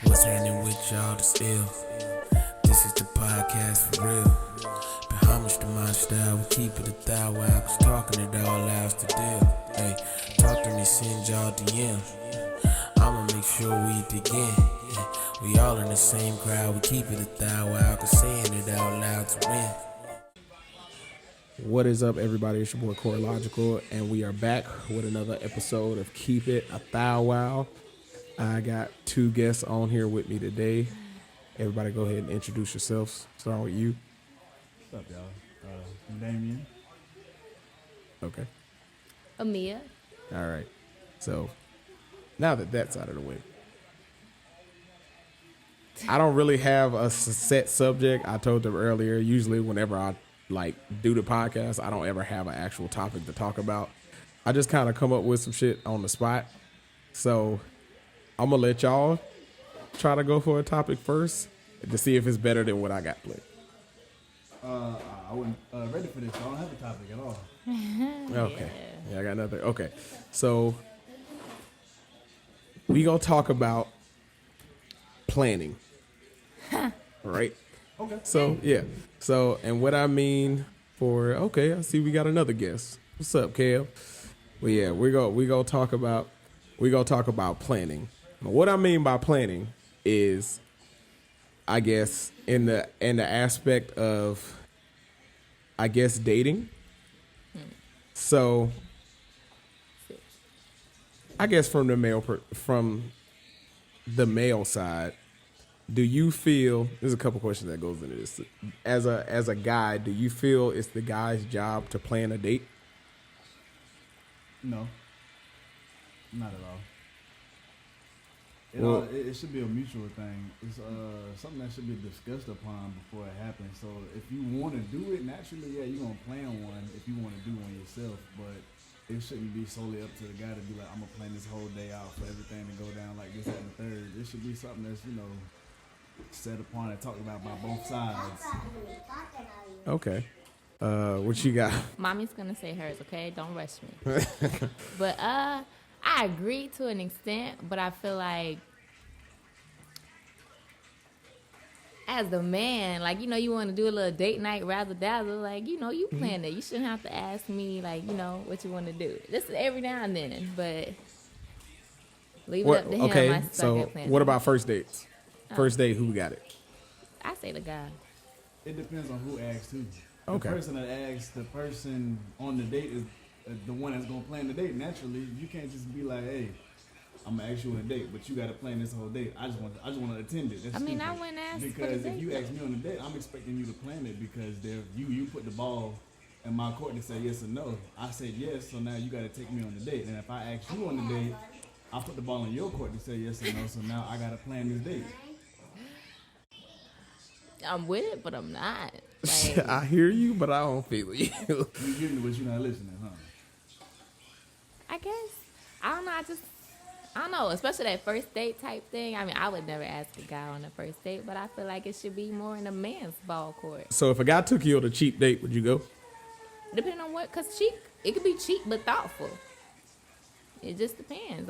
What's happening with y'all to still? This is the podcast for real. Pay homage to my style, we keep it a ThouWow, cause talking it all out's the deal. Hey, talk to me, send y'all DMs. I'ma make sure we dig in. We all in the same crowd, we keep it a ThouWow, cause saying it out loud's a win. What is up, everybody? It's your boy Core Logical, and we are back with another episode of Keep It a ThouWow. I got two guests on here with me today. Everybody go ahead and introduce yourselves. Starting with you. What's up, y'all? I'm Damien. Okay. Amia. All right. So, now that that's out of the way, I don't really have a set subject. I told them earlier, usually whenever I do the podcast, I don't ever have an actual topic to talk about. I just kind of come up with some shit on the spot. So I'm gonna let y'all try to go for a topic first to see if it's better than what I got planned. I wasn't ready for this. So I don't have a topic at all. Okay. Yeah, I got nothing. Okay. So we gonna talk about planning. All right. Okay. So yeah. So and what I mean for I see we got another guest. What's up, Kel? Well, yeah, we gonna talk about planning. What I mean by planning is, I guess, in the aspect of, I guess, dating. So I guess from the male side, do you feel, there's a couple questions that goes into this. As a guy, do you feel it's the guy's job to plan a date? No. Not at all. It should be a mutual thing. It's something that should be discussed upon before it happens. So if you want to do it naturally, yeah, you're going to plan one if you want to do one yourself. But it shouldn't be solely up to the guy to be like, I'm going to plan this whole day out for everything to go down like this, that, and the third. It should be something that's, set upon and talked about by both sides. Okay. What you got? Mommy's gonna say hers, okay? Don't rush me. But I agree to an extent, but I feel like as the man, you want to do a little date night rather dazzle, you plan it. You shouldn't have to ask me, what you want to do. This is every now and then, but leave it up to him. Okay, so what about first dates? First date, who got it? I say the guy. It depends on who asks who. Okay. The person that asks the person on the date is the one that's going to plan the date. Naturally, you can't just be like, hey, I'm going to ask you on a date, but you got to plan this whole date. I just want to attend it. That's stupid. I wouldn't ask because for the if you date. ask me on a date, I'm expecting you to plan it because you put the ball in my court to say yes or no. I said yes, so now you got to take me on the date. And if I ask you on the date, I put the ball in your court to say yes or no, so now I got to plan this date. I'm with it, but I'm not. I hear you, but I don't feel you. You hear me, but you're not listening, huh? I guess. I don't know, especially that first date type thing. I mean, I would never ask a guy on the first date, but I feel like it should be more in a man's ball court. So if a guy took you on a cheap date, would you go? Depending on what, because cheap, it could be cheap but thoughtful. It just depends.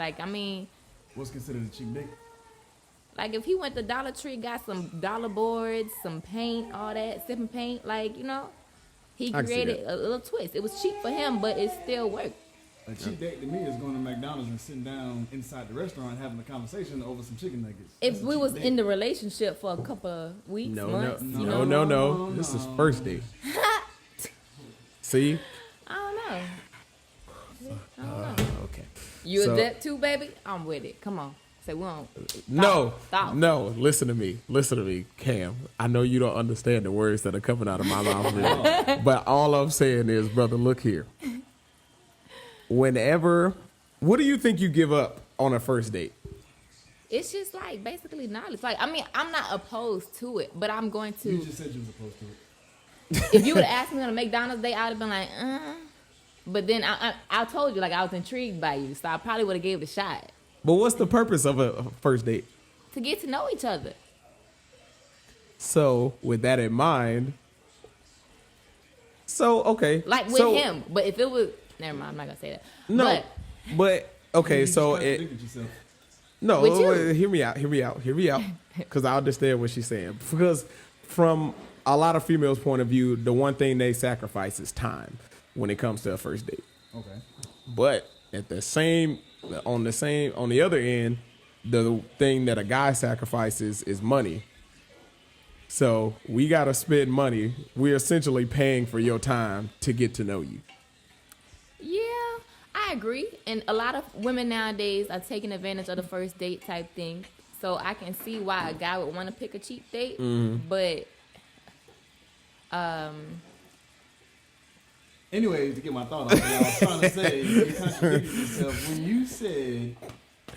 What's considered a cheap date? If he went to Dollar Tree, got some dollar boards, some paint, all that, sipping paint, he created a little twist. It was cheap for him, but it still worked. A cheap date to me is going to McDonald's and sitting down inside the restaurant having a conversation over some chicken nuggets. If we was in the relationship for a couple of weeks, months, No. This is first date. See? I don't know. Okay. You a dep too, baby? I'm with it. Come on. Say we don't. No. Listen to me, Cam. I know you don't understand the words that are coming out of my mouth, really. But all I'm saying is, brother, look here. What do you think you give up on a first date? It's just basically knowledge. I'm not opposed to it, but I'm going to. You just said you was opposed to it. If you would have asked me on a McDonald's date, I would have been like, But then I told you, I was intrigued by you, so I probably would have gave it a shot. But what's the purpose of a first date? To get to know each other. So, with that in mind, okay. With him. But if it was, never mind, I'm not going to say that. No. But okay, so think of yourself. No, With you. wait, hear me out. Because I understand what she's saying. Because from a lot of females' point of view, the one thing they sacrifice is time when it comes to a first date. Okay. But on the other end, the thing that a guy sacrifices is money. So we gotta spend money. We're essentially paying for your time to get to know you. Yeah, I agree. And a lot of women nowadays are taking advantage of the first date type thing. So I can see why a guy would want to pick a cheap date. But, Anyways, to get my thought off, I was trying to say, you contradicted yourself when you said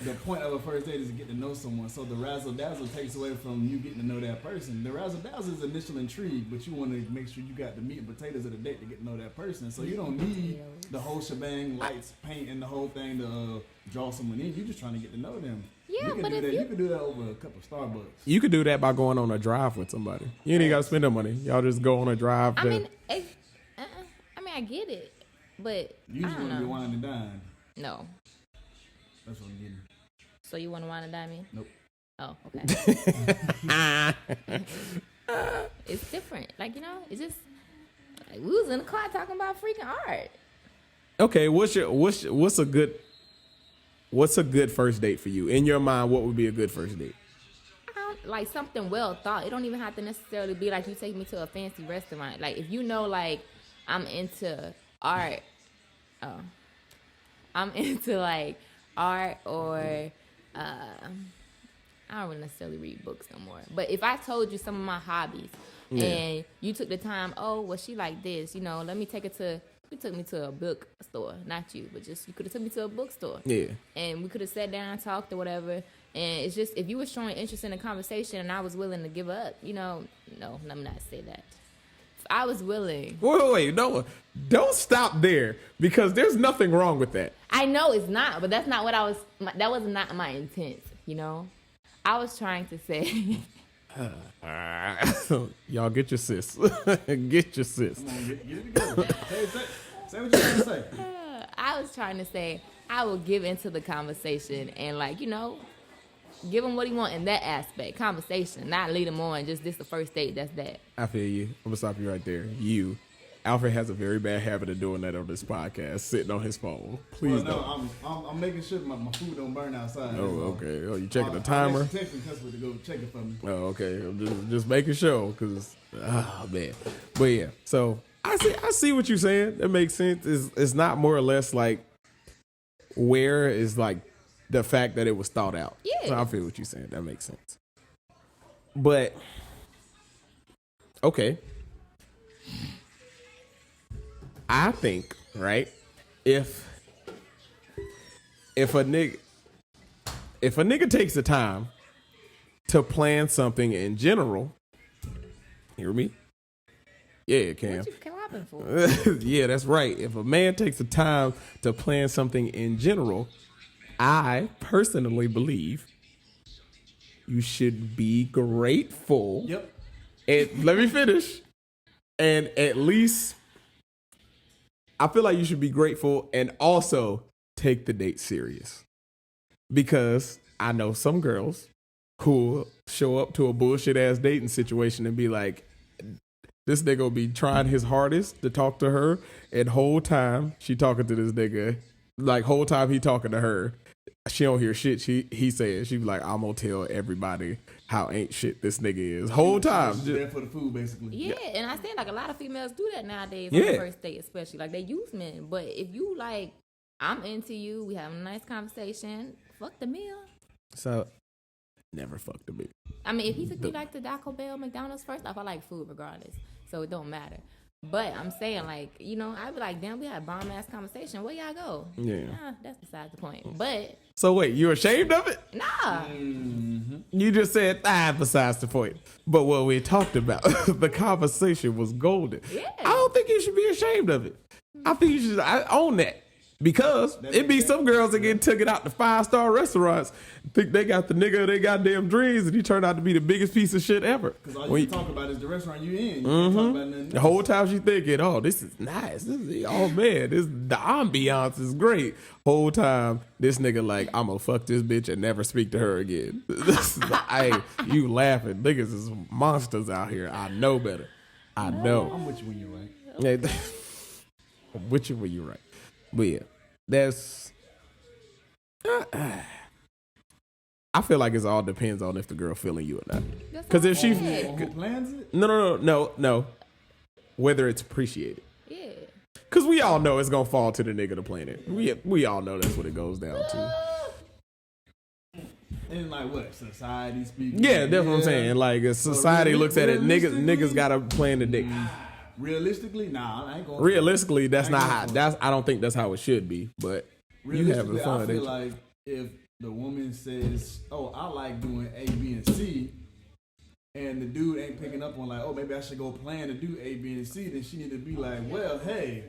the point of a first date is to get to know someone. So the razzle dazzle takes away from you getting to know that person. The razzle dazzle is initial intrigue, but you want to make sure you got the meat and potatoes of the date to get to know that person. So you don't need the whole shebang, lights, paint, and the whole thing to draw someone in. You're just trying to get to know them. Yeah, you can but do if that. you- You can do that over a cup of Starbucks. You could do that by going on a drive with somebody. You ain't even gotta spend no money. Y'all just go on a drive. I get it. But, You I just don't want to be know. wine and dine. No. That's what I'm getting. So you want to wine and dine me? Nope. Oh, okay. It's different. Like, it's just, like, we was in the car talking about freaking art. Okay, what's a good first date for you? In your mind, what would be a good first date? Like something well thought. It don't even have to necessarily be like you take me to a fancy restaurant. Like if you know, like I'm into art. I'm into like art or I don't really necessarily read books no more. But if I told you some of my hobbies and you took the time, she like this, let me take it to. You took me to a bookstore, not you, but just you could have took me to a bookstore. Yeah. And we could have sat down, talked or whatever. And it's just if you were showing interest in the conversation and I was willing to give up, no, let me not say that. If I was willing. Wait, no, don't stop there because there's nothing wrong with that. I know it's not, but that's not what that was not my intent, I was trying to say. Y'all get your sis. Get your sis. Come on, get it together. Say what you're trying to say. I was trying to say I will give into the conversation and give him what he want in that aspect, conversation, not lead him on just this the first date. That's that. I feel you. I'm gonna stop you right there. Alfred has a very bad habit of doing that on this podcast, sitting on his phone. Please don't. I'm making sure my food don't burn outside. Oh, okay. Oh, you checking the timer? I'm texting customer to go check it for me. Oh, okay. I'm just making sure, cause man. But yeah, so I see what you're saying. That makes sense. It's not more or less like where is like the fact that it was thought out. Yeah. So I feel what you're saying. That makes sense. But okay. I think, right, if a nigga takes the time to plan something in general, hear me? Yeah, Cam. What you clapping for? Yeah, that's right. If a man takes the time to plan something in general, I personally believe you should be grateful. Yep. And let me finish. And at least I feel like you should be grateful and also take the date serious. Because I know some girls who show up to a bullshit ass dating situation and be like, this nigga will be trying his hardest to talk to her, and whole time she talking to this nigga, like whole time he talking to her, she don't hear shit he said. She be like, I'm gonna tell everybody how ain't shit this nigga is. Whole time. She's there for the food, basically. Yeah, and I said like a lot of females do that nowadays Yeah. on the first date, especially like they use men. But if you like, I'm into you, we have a nice conversation. Fuck the meal. So never fucked a bitch. I mean, if he took me like to Taco Bell, McDonald's, first off, I like food regardless, so it don't matter. But I'm saying, like, I'd be like, damn, we had a bomb ass conversation. Where y'all go? Yeah. Nah, that's besides the point. But So wait, you ashamed of it? nah, You just said besides the point. But what we talked about, the conversation was golden. Yeah. I don't think you should be ashamed of it. I think you should own that. Because it be some girls that get took it out to 5-star restaurants, think they got the nigga of their goddamn dreams, and he turned out to be the biggest piece of shit ever. Because all you can talk about is the restaurant you in. You can't talk about nothing The else. whole time she thinking, oh, this is nice. Oh man, the ambiance is great. Whole time, this nigga like, I'm gonna fuck this bitch and never speak to her again. Hey, you laughing. Niggas is monsters out here. I know better. I know. I'm with you when you're right. I'm with you when you're right. But yeah, that's. I feel like it all depends on if the girl feeling you or not. Because if she, Who plans it? no, whether it's appreciated. Yeah. Because we all know it's gonna fall to the nigga to plan it. We all know that's what it goes down to. And like what? Society speaking. Yeah, that's what I'm saying. Like if society looks at it, realistically- niggas gotta plan the date. Realistically, nah, I ain't going. Realistically, that's I not ain't how. gonna- That's I don't think that's how it should be. But you having Realistically, fun. I feel ain't you? like if the woman says, "Oh, I like doing A, B, and C," and the dude ain't picking up on like, "Oh, maybe I should go plan to do A, B, and C," then she need to be like, "Well, hey,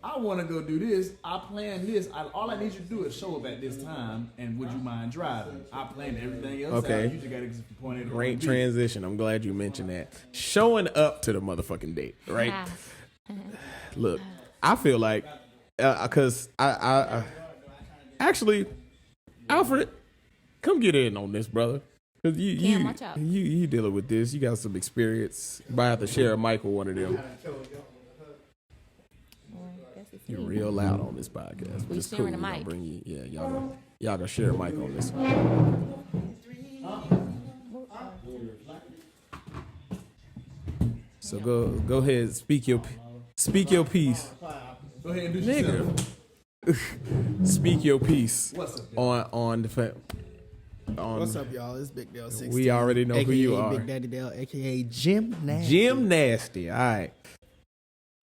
I want to go do this. I plan this. All I need you to do is show up at this time, and would you mind driving? I planned everything else Okay. out. You just got to get from point A to Great point B." transition. I'm glad you mentioned that. Showing up to the motherfucking date, right? Look, I feel like because I actually, Alfred, come get in on this, brother. Cause Cam, watch out. you dealing with this. You got some experience. You might have to share a mic with one of them. You're real loud on this podcast. But We it's cool. sharing a We gonna mic. bring you. Yeah, y'all gonna share a mic on this one. So go ahead, speak your piece, Go ahead and do nigga. yourself. Speak your piece What's up? on the What's up, y'all? It's Big Dale 16. We already know who you are. Big Daddy Dale, aka Jim Nasty. Jim Nasty. All right,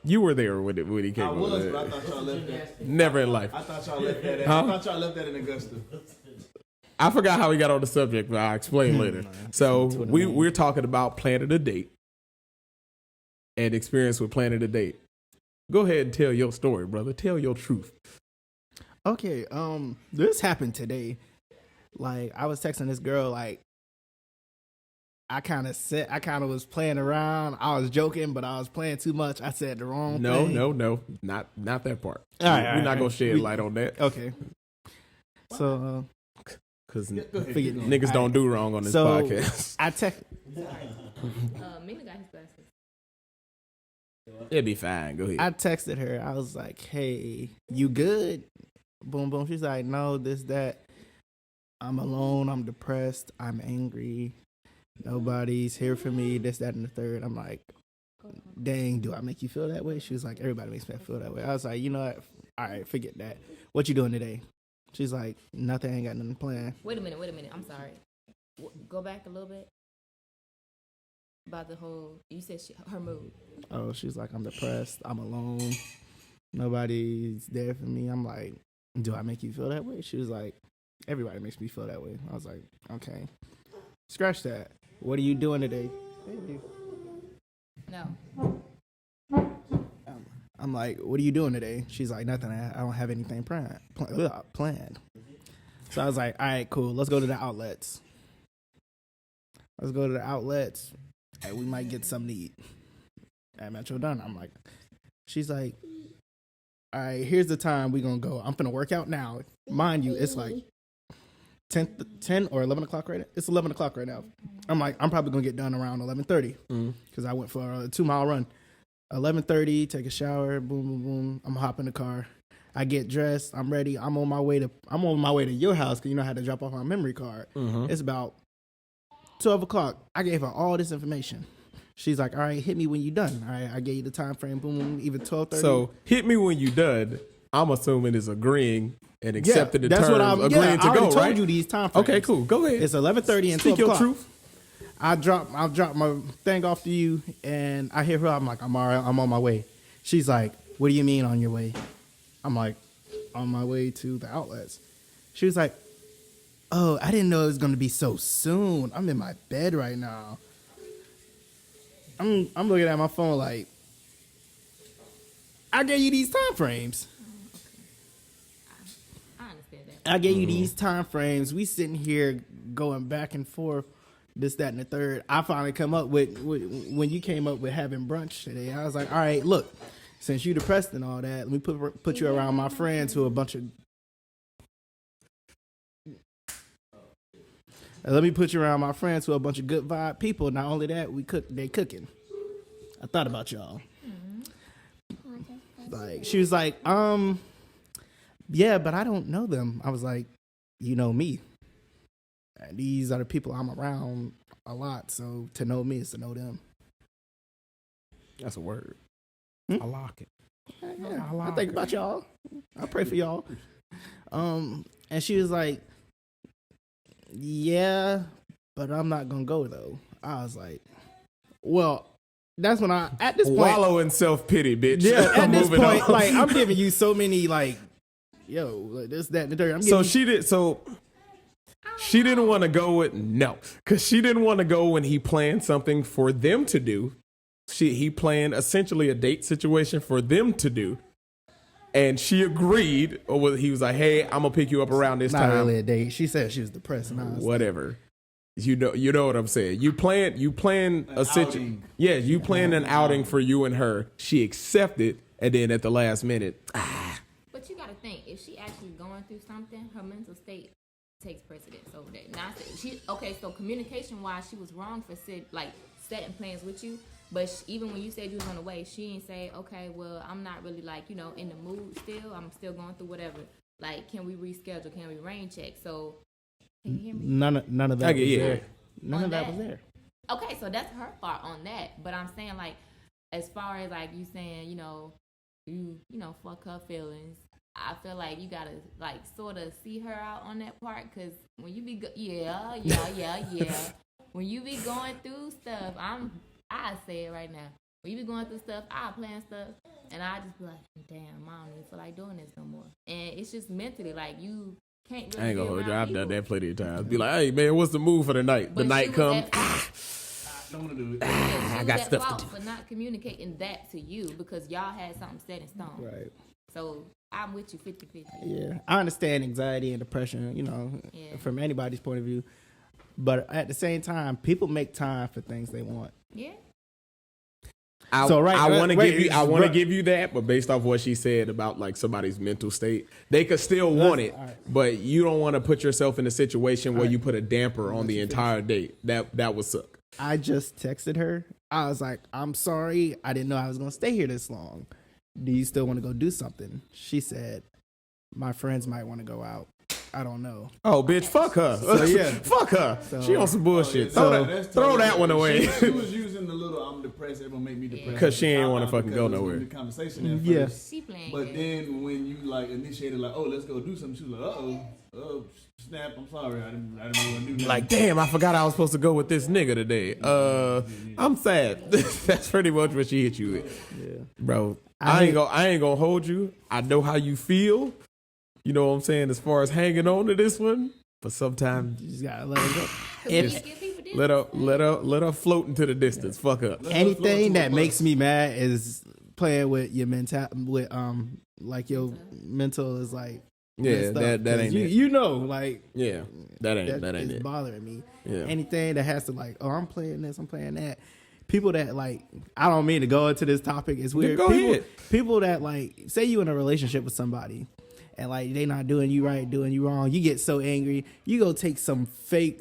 you were there when he came I was, over. but I thought y'all left that. Never in life. I thought y'all left that. Huh? I thought y'all left that in Augusta. I forgot how we got on the subject, but I'll explain later. So we're talking about planning a date and experience with planning a date. Go ahead and tell your story, brother. Tell your truth. Okay, this happened today. Like, I was texting this girl, like, I kind of was playing around. I was joking, but I was playing too much. I said the wrong thing. No, not that part. All right, We're not gonna all right. shed light on that Okay. So, because Go ahead, Forget- keep going. niggas don't do wrong on this so podcast. I text. Mina got his glasses. It'd be fine. Go ahead. I texted her. I was like, "Hey, you good?" Boom, boom. She's like, "No, this, that. I'm alone. I'm depressed. I'm angry. Nobody's here for me. This, that, and the third." I'm like, "Dang, do I make you feel that way?" She was like, "Everybody makes me feel that way." I was like, "You know what? All right, forget that. What you doing today?" She's like, "Nothing. Ain't got nothing planned." Wait a minute. I'm sorry. Go back a little bit. About the whole, you said her mood. Oh, she's like, "I'm depressed. I'm alone. Nobody's there for me." I'm like, "Do I make you feel that way?" She was like, "Everybody makes me feel that way." I was like, "Okay, scratch that. What are you doing today?" No. I'm like, "What are you doing today?" She's like, "Nothing. I don't have anything planned." So I was like, "All right, cool. Let's go to the outlets. And we might get something to eat at Metro Done." I'm like, she's like, "All right, here's the time we gonna go. I'm gonna work out now." Mind you, it's like 10 or 11 o'clock right now. It's 11 o'clock right now. I'm like, I'm probably gonna get done around 11:30 because I went for a 2-mile run. 11:30, take a shower, boom, boom, boom. I'm hopping in the car. I get dressed. I'm ready. I'm on my way to your house because you know I had to drop off my memory card. It's about 12 o'clock. I gave her all this information. She's like, "All right, hit me when you done." All right, I gave you the time frame. Boom, boom, even 12:30. So hit me when you done. I'm assuming is agreeing and accepting the that's terms, what I'm. agreeing Yeah, I to already go, told right? you these time frames. Okay, cool. Go ahead. It's 11:30 and 12 Speak your o'clock. truth. I drop my thing off to you, and I hear her. I'm like, "I'm all right. I'm on my way." She's like, "What do you mean on your way?" I'm like, "On my way to the outlets." She was like, "Oh, I didn't know it was gonna be so soon. I'm in my bed right now." I'm looking at my phone like, I gave you these time frames. I gave you these time frames. We sitting here going back and forth, this, that, and the third. I finally come up with when you came up with having brunch today. I was like, all right, look, since you depressed and all that, let me put you around my friends who are a bunch of. Let me put you around my friends who are a bunch of good vibe people. Not only that, they cooking. I thought about y'all. Like she was like, yeah, but I don't know them. I was like, you know me. And these are the people I'm around a lot. So to know me is to know them. That's a word. Hmm? I like it. Yeah, I think about y'all. I pray for y'all. And she was like, yeah, but I'm not gonna go though. I was like, well, that's when I at this point wallow in self-pity, bitch. Yeah, at this Moving point, on. like I'm giving you so many like, yo, like this, that, and the third. I'm So giving she didn't want to go with because she didn't want to go when he planned something for them to do. He planned essentially a date situation for them to do, and she agreed. Or he was like, "Hey, I'm gonna pick you up around this not time." really a date. She said she was depressed. And I was Whatever. You know what I'm saying. You plan a situation. outing. Yeah, you planned an outing for you and her. She accepted, and then at the last minute, But you got to think, if she actually going through something, her mental state takes precedence over that. Not that so communication wise, she was wrong for setting plans with you. But even when you said you was on the way, she didn't say, okay, well, I'm not really in the mood still. I'm still going through whatever. Like, can we reschedule? Can we rain check? So, can you hear me? none of that was there. None On of that that. was there. Okay, so that's her fault on that. But I'm saying, as far as you saying, you fuck her feelings. I feel like you gotta sort of see her out on that part, because when you be yeah. When you be going through stuff, I say it right now. When you be going through stuff, I plan stuff, and I just be like, damn, I don't even feel like doing this no more. And it's just mentally you can't really. I ain't gonna be hold you. around I've done people. that plenty of times. Be like, hey man, what's the move for the night? But the night she come. was at fault. I don't want to do it. I got got stuff to fault do. for not communicating that to you, because y'all had something set in stone. Right. So I'm with you 50-50. Yeah, I understand anxiety and depression, Yeah. from anybody's point of view. But at the same time, people make time for things they want. Yeah. I want to give you that, but based off what she said about somebody's mental state, they could still want it, all right. but you don't want to put yourself in a situation where right. you put a damper on the entire date. That would suck. I just texted her. I was like, I'm sorry. I didn't know I was going to stay here this long. Do you still want to go do something? She said, my friends might want to go out. I don't know. Oh, bitch, fuck her. So, yeah. Fuck her. So- She on some bullshit. That's Throw that one away. She was using the little "I'm depressed, everyone make me depressed" 'Cause she ain't wanna Because fucking go it was nowhere. gonna be conversation at Yeah. first. She playing But games. then when you initiated oh, let's go do something, she was like, oh snap, I'm sorry, I didn't want to do that. Like, damn, I forgot I was supposed to go with this nigga today. I'm sad. That's pretty much what she hit you with. Yeah. Bro, I ain't gonna hold you. I know how you feel. You know what I'm saying, as far as hanging on to this one. But sometimes You just got to let it go. When you give people this, let her float into the distance. Fuck up. Anything that makes me mad is playing with your mental, your mental is Yeah, messed up. that 'Cause ain't you, it. you know, like Yeah, that ain't is it. bothering me. Yeah. Anything that has to I'm playing this, I'm playing that. People that I don't mean to go into this topic. It's weird. Go ahead. People that say you in a relationship with somebody and they not doing you right, doing you wrong. You get so angry. You go take some fake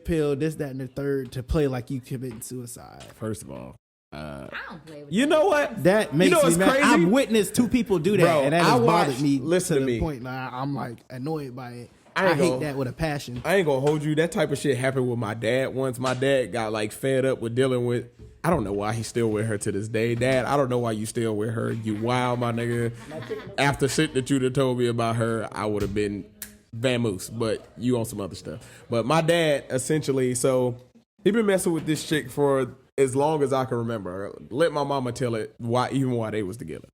pill, this, that, and the third to play like you committing suicide. First of all, I don't play with you know what? That makes what's me mad. crazy? I've witnessed two people do that, Bro, and that I has bothered watched- me. listen to the me. point now I'm annoyed by it. I I ain't hate gonna- that with a passion. I ain't gonna hold you. That type of shit happened with my dad once. My dad got fed up with dealing with. I don't know why he's still with her to this day. Dad, I don't know why you still with her. You wild, my nigga. After shit that you'd have told me about her, I would have been vamoose. But you on some other stuff. But my dad, essentially, so he been messing with this chick for as long as I can remember. Let my mama tell it why they was together.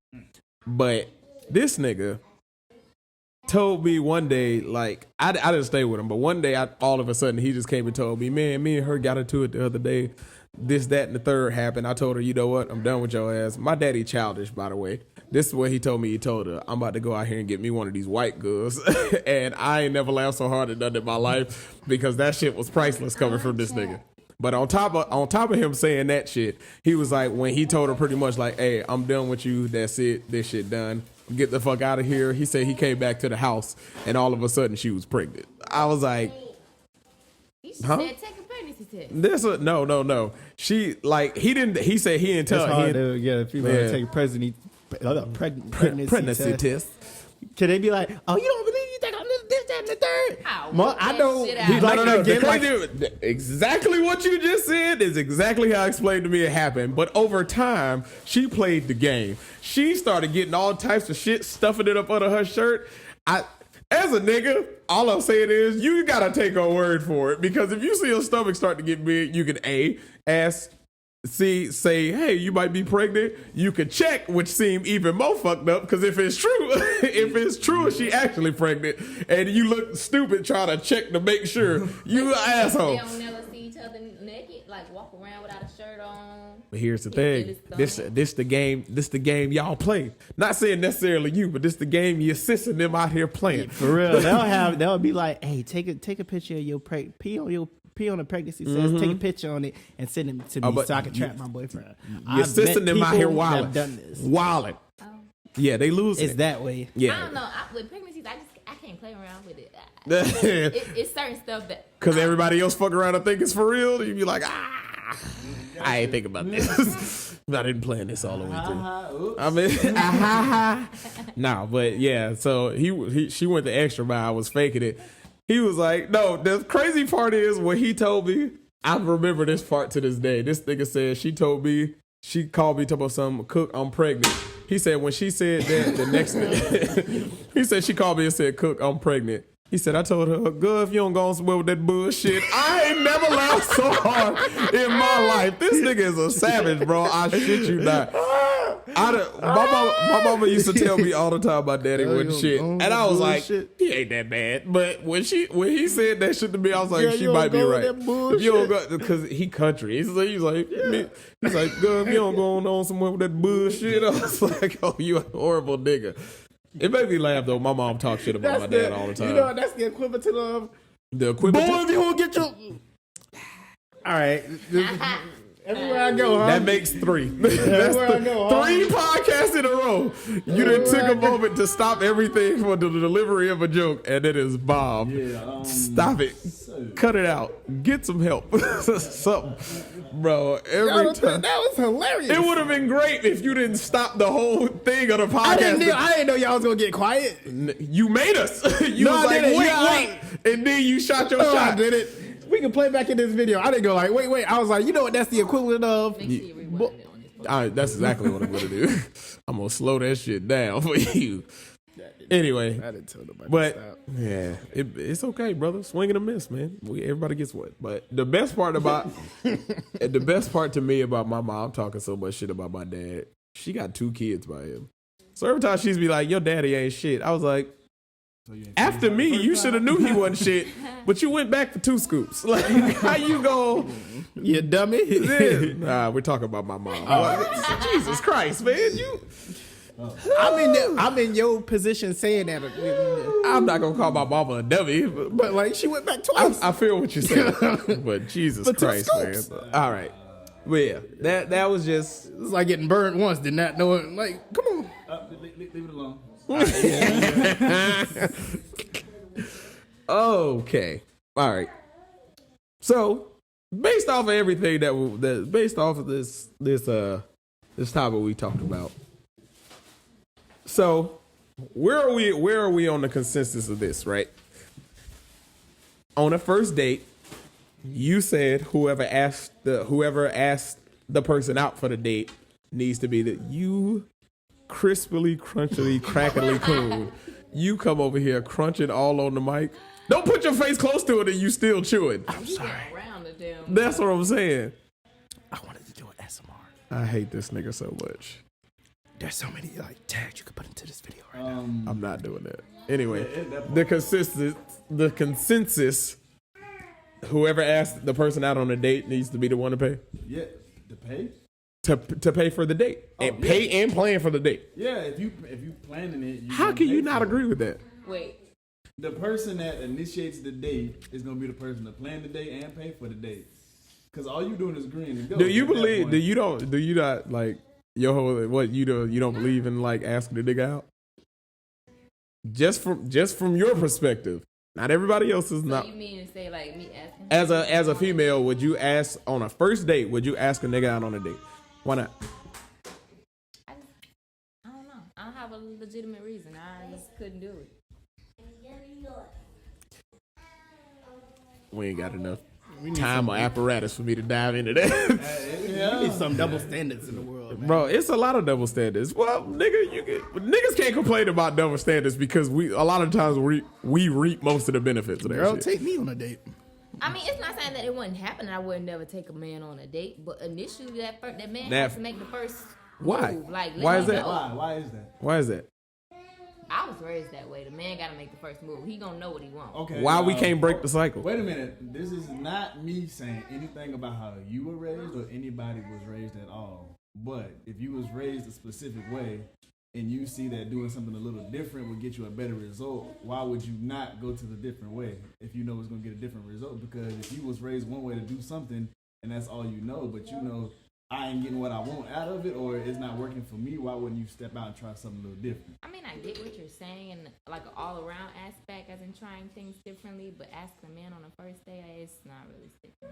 But this nigga told me one day, I didn't stay with him, but one day all of a sudden he just came and told me, man, me and her got into it the other day. this, that, and the third happened. I told her, you know what? I'm done with your ass. My daddy childish, by the way. This is what he told me. He told her, I'm about to go out here and get me one of these white girls. And I ain't never laughed so hard at nothing in my life because that shit was priceless coming from this nigga. But on top of him saying that shit, he was like, when he told her pretty much like, hey, I'm done with you. That's it. This shit done. Get the fuck out of here. He said he came back to the house and all of a sudden she was pregnant. I was like, You should huh? said take a pregnancy test. No. She like he said he didn't tell It's hard to get people to take pregnancy pregnancy test. Can they be like, oh, you don't believe you think I'm this, that, and the third? I know. He's Like, No. again, like, Exactly what you just said is exactly how I explained to me it happened. But over time, she played the game. She started getting all types of shit, stuffing it up under her shirt. As a nigga, all I'm saying is you gotta take her word for it. Because if you see her stomach start to get big, you can ask, say, hey, you might be pregnant. You could check, which seem even more fucked up. Because if it's true, she actually pregnant, and you look stupid trying to check to make sure, you an asshole. They don't never see each other naked, like walk around without a shirt on. But here's the thing. This the game y'all play. Not saying necessarily you, but this the game your sister and them out here playing. for real, they'll be like, hey, take a picture of your pee on the pregnancy test, take a picture on it and send it to me so I can trap my boyfriend. Your sister and them out here wilding. wilding. Done this. Wilding. Yeah, they lose It's it. that way. Yeah. I don't know. With pregnancies, I can't play around with it. Because It's certain stuff that everybody else fuck around and think it's for real. You be like, I ain't think about this. I didn't plan this all the way through. I mean, nah, but yeah. So she went the extra mile. I was faking it. He was like, no. The crazy part is when he told me. I remember this part to this day. This nigga said she called me talking about something. Cook, I'm pregnant. He said when she said that the next day, he said she called me and said, Cook, I'm pregnant. He said, I told her, girl, if you don't go on somewhere with that bullshit, I ain't never laughed so hard in my life. This nigga is a savage, bro. I shit you not. My mama used to tell me all the time my daddy wasn't shit. And I was like, he ain't that bad. But when he said that shit to me, I was like, she might be right. If you don't go, because he country. He's like, girl, if you don't go on somewhere with that bullshit, I was like, oh, you a horrible nigga. It made me laugh though. My mom talks shit about my dad all the time. You know, that's the equivalent to the equivalent. Boy, if you don't get your. All right. Everywhere I go, huh? That makes 3. That's Everywhere I go, huh? 3 podcasts in a row. You done took a moment to stop everything for the delivery of a joke, and it is bomb. Yeah, Stop it. Cut it out. Get some help. Something. Bro, every time. That was hilarious. It would have been great if you didn't stop the whole thing of the podcast. I didn't know y'all was going to get quiet. You made us. You No, was I like, didn't. wait. And then you shot your No, shot. I did it. We can play back in this video. I didn't go like, wait. I was like, you know what? That's the equivalent of. make sure you rewind it on this. All right, that's exactly what I'm gonna do. I'm gonna slow that shit down for you. Anyway, I didn't tell nobody. but to stop. yeah, it's okay, brother. Swing and a miss, man. Everybody gets what. But the best part to me about my mom talking so much shit about my dad, she got 2 kids by him. So every time she's be like, "Your daddy ain't shit," I was like, after me, you should have knew he wasn't shit, but you went back for 2 scoops. Like, how you go? You dummy. Nah, we're talking about my mom. Jesus Christ, man, you. I'm in your position saying that. I'm not gonna call my mama a dummy, But like, she went back twice. I feel what you're saying. But Jesus But 2 Christ, man. scoops. All right, well, yeah, that was just. It's like getting burned once, did not know it. Like, come on. Leave it alone. Okay, all right. So, based off of everything based off of this topic we talked about. So, where are we on the consensus of this, right? On a first date, you said whoever asked the person out for the date needs to be you crispily, crunchily, crackly cool. You come over here crunching all on the mic. Don't put your face close to it and you still chewing. I'm sorry. Around the damn. That's what I'm saying. I wanted to do an SMR. I hate this nigga so much. There's so many like tags you could put into this video right now. I'm not doing that. Anyway, the consensus Whoever asked the person out on a date needs to be the one to pay. Yeah, to pay. To pay for the date and pay and plan for the date. Yeah, if you planning it, How can you not agree with that? Wait. The person that initiates the date is gonna be the person to plan the date and pay for the date. Because all you doing is agreeing to go. Do you believe? Do you not like your whole what you don't believe in like asking the nigga out? Just from your perspective, not everybody else is So not. you mean to say like me asking? As a female, would you ask on a first date? Would you ask a nigga out on a date? Why not? I don't know. I don't have a legitimate reason. I just couldn't do it. We ain't got enough time or apparatus for me to dive into that. We need some double standards in the world, man. Bro, it's a lot of double standards. Well, niggas can't complain about double standards because a lot of times we reap most of the benefits of that Girl, shit. take me on a date. I mean, it's not saying that it wouldn't happen. I would never take a man on a date, but initially that man has to make the first Why? move. Like, Why is that? Why is that? Why is that? I was raised that way. The man got to make the first move. He gonna know what he wants. Okay. Why we can't break the cycle? Wait a minute. This is not me saying anything about how you were raised or anybody was raised at all. But if you was raised a specific way and you see that doing something a little different would get you a better result, why would you not go to the different way if you know it's going to get a different result? Because if you was raised one way to do something and that's all you know, but you know I ain't getting what I want out of it or it's not working for me, why wouldn't you step out and try something a little different? I mean, I get what you're saying, like an all-around aspect, as in trying things differently. But asking a man on a first date, it's not really sticking.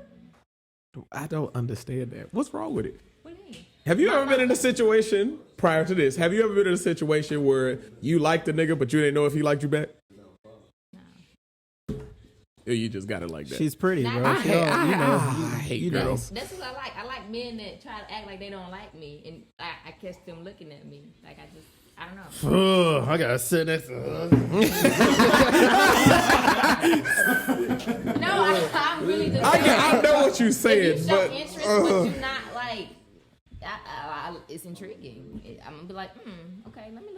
I don't understand that. What's wrong with it? What do you mean? Have you ever been in a situation prior to this? Have you ever been in a situation where you liked the nigga, but you didn't know if he liked you back? Or you just got it like that? She's pretty, bro. I hate girls. That's what I like. I like men that try to act like they don't like me, and I catch them looking at me. Like I don't know. I gotta sit next to her. No, I'm really just. I know what you're If saying, you show but interest, but you're not like. It's intriguing. I'm gonna be like, okay, let me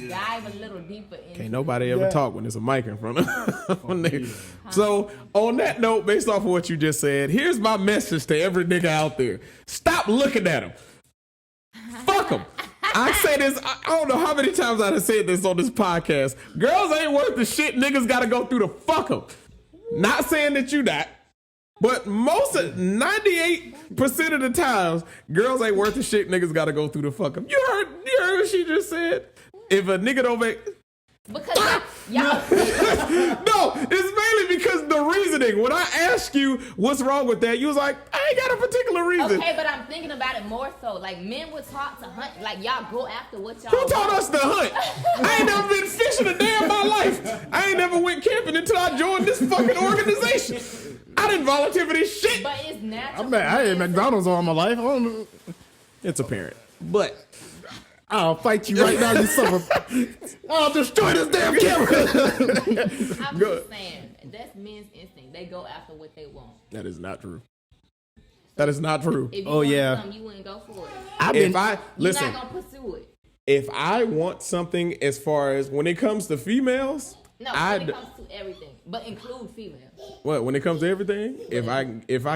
dive a little deeper into. Can't nobody ever talk when there's a mic in front of them. So on that note, based off of what you just said, here's my message to every nigga out there: stop looking at them. Fuck them. I say this. I don't know how many times I've said this on this podcast. Girls ain't worth the shit. Niggas got to go through the fuck them. Not saying that you not. But 98% of the times, girls ain't worth the shit. Niggas got to go through the fuck them. You heard what she just said? If a nigga don't make... Because y'all... No, it's mainly because the reasoning. When I asked you what's wrong with that, you was like, I ain't got a particular reason. Okay, but I'm thinking about it more so. Like, men would talk to hunt. Like, y'all go after what y'all Who taught want. us to hunt? I ain't never been fishing a day in my life. I ain't never went camping until I joined this fucking organization. I didn't volunteer for this shit. But it's natural. I ate McDonald's all my life. I don't know. It's apparent. But I'll fight you right now, you son of a... I'll destroy this damn camera. I'm just saying, that's men's instinct. They go after what they want. that is not true. That is not true. If you Oh, want yeah. something, you wouldn't go for it. If I You're listen, not going to pursue it. if I want something as far as when it comes to females, No, I when it comes to everything, but include females. what when it comes to everything, if I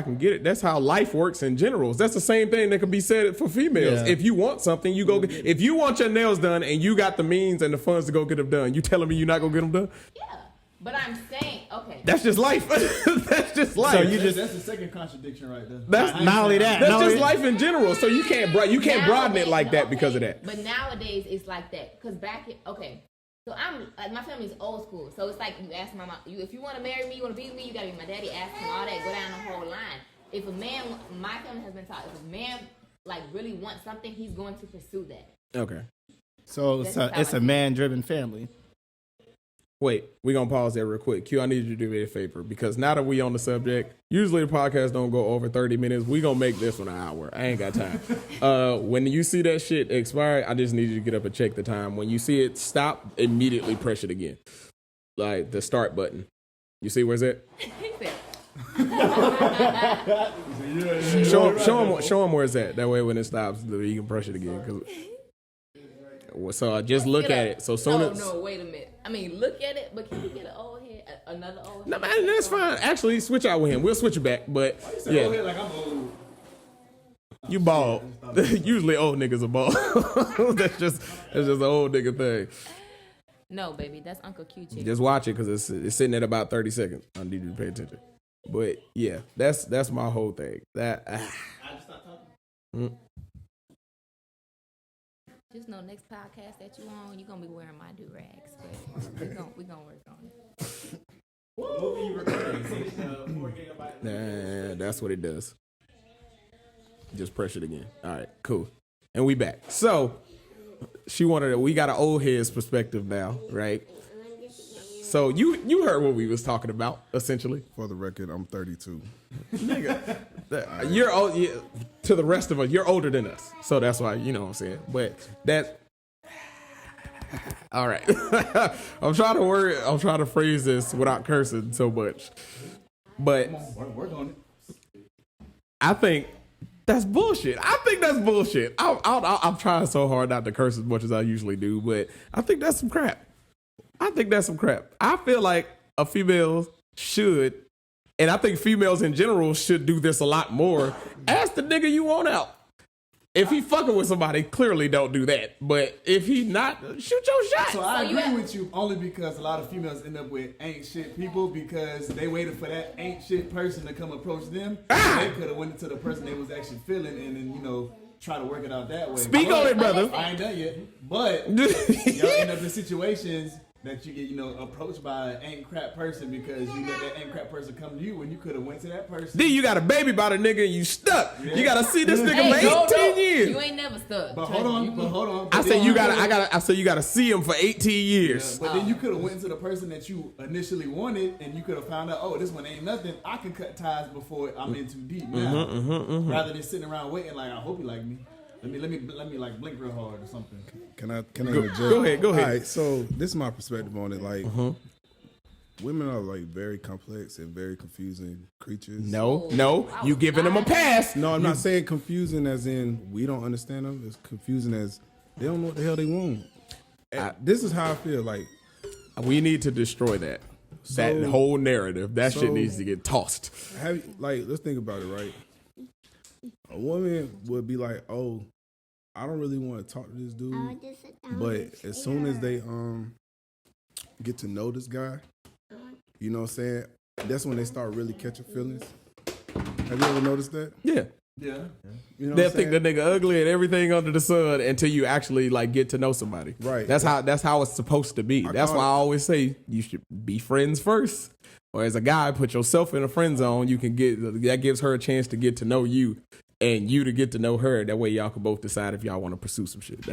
can get it, that's how life works in general. That's the same thing that can be said for females. Yeah. If you want something, you go. If you want your nails done and you got the means and the funds to go get them done, you telling me you're not gonna get them done? Yeah. But I'm saying, okay. That's just life. That's just life. So you just... That's the second contradiction right there. That's Not only that. That's not just only- life in general. So you can't broaden it like that because of that. But nowadays it's like that. Cause so I'm like my family's old school. So it's like you ask my mom, if you want to marry me, you want to be with me, you gotta be my daddy. Ask him all that, go down the whole line. If a man, my family has been taught, if a man like really wants something, he's going to pursue that. Okay. So That's it's how I a man-driven family. Wait, we're going to pause there real quick. Q, I need you to do me a favor because now that we on the subject, usually the podcast don't go over 30 minutes. We going to make this one an hour. I ain't got time. When you see that shit expire, I just need you to get up and check the time. When you see it stop, immediately press it again. Like the start button. You see where's it? Show him where it's at. That way when it stops, you can press it again. So I just look at it. So soon as... No, wait a minute. I mean, look at it, but can you get an old head, Another old. No, man, that's fine. Actually, switch out with him. We'll switch it back. But yeah, Like I'm old. you bald. Usually old niggas are bald. that's just an old nigga thing. No, baby, that's Uncle Q chicken. Just watch it because it's sitting at about 30 seconds. I need you to pay attention. But yeah, that's my whole thing. That I just stopped talking. Just know next podcast that you on, you're gonna be wearing my do rags, but we gonna work on it. What movie you recording? nah, that's what it does. Just press it again. All right, cool. And we back. So she wanted we got an old head's perspective now, right? So you heard what we was talking about, essentially. For the record, I'm 32. Nigga, you're old. To the rest of us, you're older than us, so that's why you know what I'm saying. But that, all right. I'm trying to phrase this without cursing so much, but Work on it. I think that's bullshit. I'm trying so hard not to curse as much as I usually do, but I think that's some crap. I feel like a female should, and I think females in general should do this a lot more. Ask the nigga you want out. If he fucking with somebody, clearly don't do that. But if he not, shoot your shot. So I agree with you only because a lot of females end up with ain't shit people because they waited for that ain't shit person to come approach them. They could have went into the person they was actually feeling and then, try to work it out that way. Speak on it, brother. I ain't done yet. But y'all end up in situations that you get, approached by an ain't crap person because you let that ain't crap person come to you when you could have went to that person. Then you got a baby by the nigga and you stuck. Yeah. You gotta see this nigga for 18 years. You ain't never stuck. But hold on. I said you gotta see him for 18 years. Yeah, but then you could have went to the person that you initially wanted and you could have found out, oh, this one ain't nothing. I can cut ties before I'm in too deep now. Rather than sitting around waiting like, I hope you like me. Let me like blink real hard or something. Can I interject? Go ahead. All right, so this is my perspective on it. Like, women are like very complex and very confusing creatures. No, you giving them a pass. No, I'm not saying confusing as in we don't understand them. It's confusing as they don't know what the hell they want. This is how I feel. Like, we need to destroy that whole narrative. That shit needs to get tossed. Let's think about it, right? A woman would be like, "Oh, I don't really want to talk to this dude," but as soon as they get to know this guy, you know what I'm saying? That's when they start really catching feelings. Have you ever noticed that? Yeah. Yeah. You know They'll think the nigga ugly and everything under the sun until you actually like get to know somebody. Right. That's how it's supposed to be. That's why I always say you should be friends first. Or as a guy, put yourself in a friend zone. You can that gives her a chance to get to know you. And you to get to know her. That way y'all can both decide if y'all want to pursue some shit.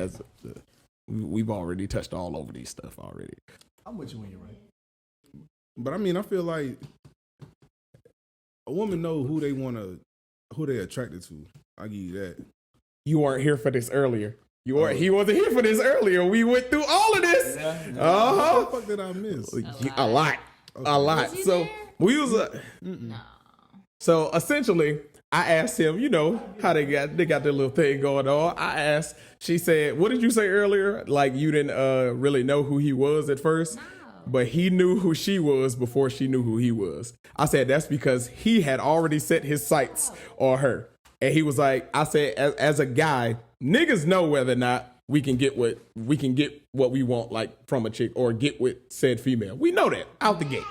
We've already touched all over these stuff already. I'm with you when you're right. But I mean, I feel like a woman know who they attracted to. I give you that. You weren't here for this earlier. He wasn't here for this earlier. We went through all of this. What the fuck did I miss? A lot. Okay. A lot. So we was No. So essentially, I asked him, how they got their little thing going on. I asked, she said, what did you say earlier? Like you didn't really know who he was at first, but he knew who she was before she knew who he was. I said, that's because he had already set his sights on her. And he was like, I said, as a guy, niggas know whether or not we can get what we want, like from a chick or get with said female. We know that out the gate.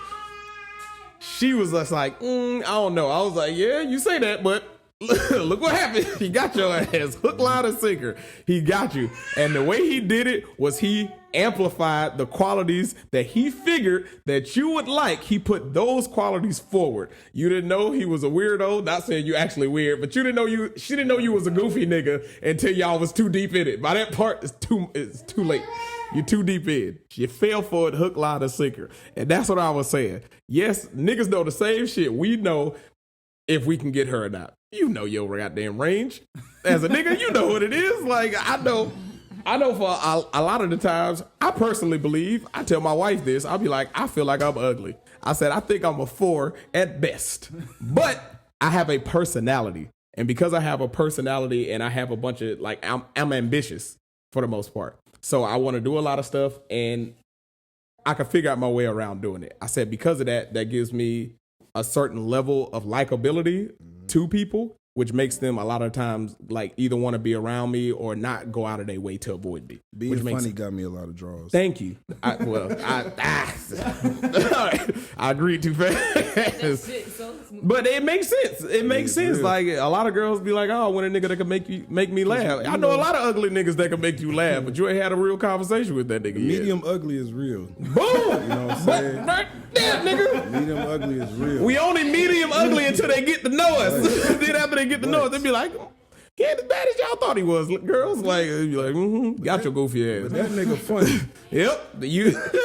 She was just like, I don't know. I was like, yeah, you say that, but look what happened. He got your ass hook, line, and sinker. He got you. And the way he did it was he amplified the qualities that he figured that you would like. He put those qualities forward. You didn't know he was a weirdo. Not saying you actually weird, but she didn't know you was a goofy nigga until y'all was too deep in it. By that part, it's too late. You're too deep in. You fell for it, hook, line, and sinker. And that's what I was saying. Yes, niggas know the same shit. We know if we can get her or not. You know your goddamn range. As a nigga, you know what it is. Like, I know for a lot of the times, I personally believe, I tell my wife this, I'll be like, I feel like I'm ugly. I said, I think I'm a 4 at best. But I have a personality. And because I have a personality and I have a bunch of, like, I'm ambitious for the most part. So I want to do a lot of stuff, and I could figure out my way around doing it. I said because of that, that gives me a certain level of likability to people, which makes them a lot of times like either want to be around me or not go out of their way to avoid me. Being which funny got me a lot of draws. Thank you. I agreed too fast. But it makes sense. It makes sense. Real. Like a lot of girls be like, "Oh, I want a nigga that can make me laugh." I know a lot of ugly niggas that can make you laugh, but you ain't had a real conversation with that nigga yet. Medium ugly is real. Boom. You know what I'm saying? Right there, nigga. Medium ugly is real. We only medium ugly until they get to know us. Then after they get to know us, they be like, "He ain't as bad as y'all thought he was." Girls like, they be like, got your goofy ass. But that nigga funny. Yep.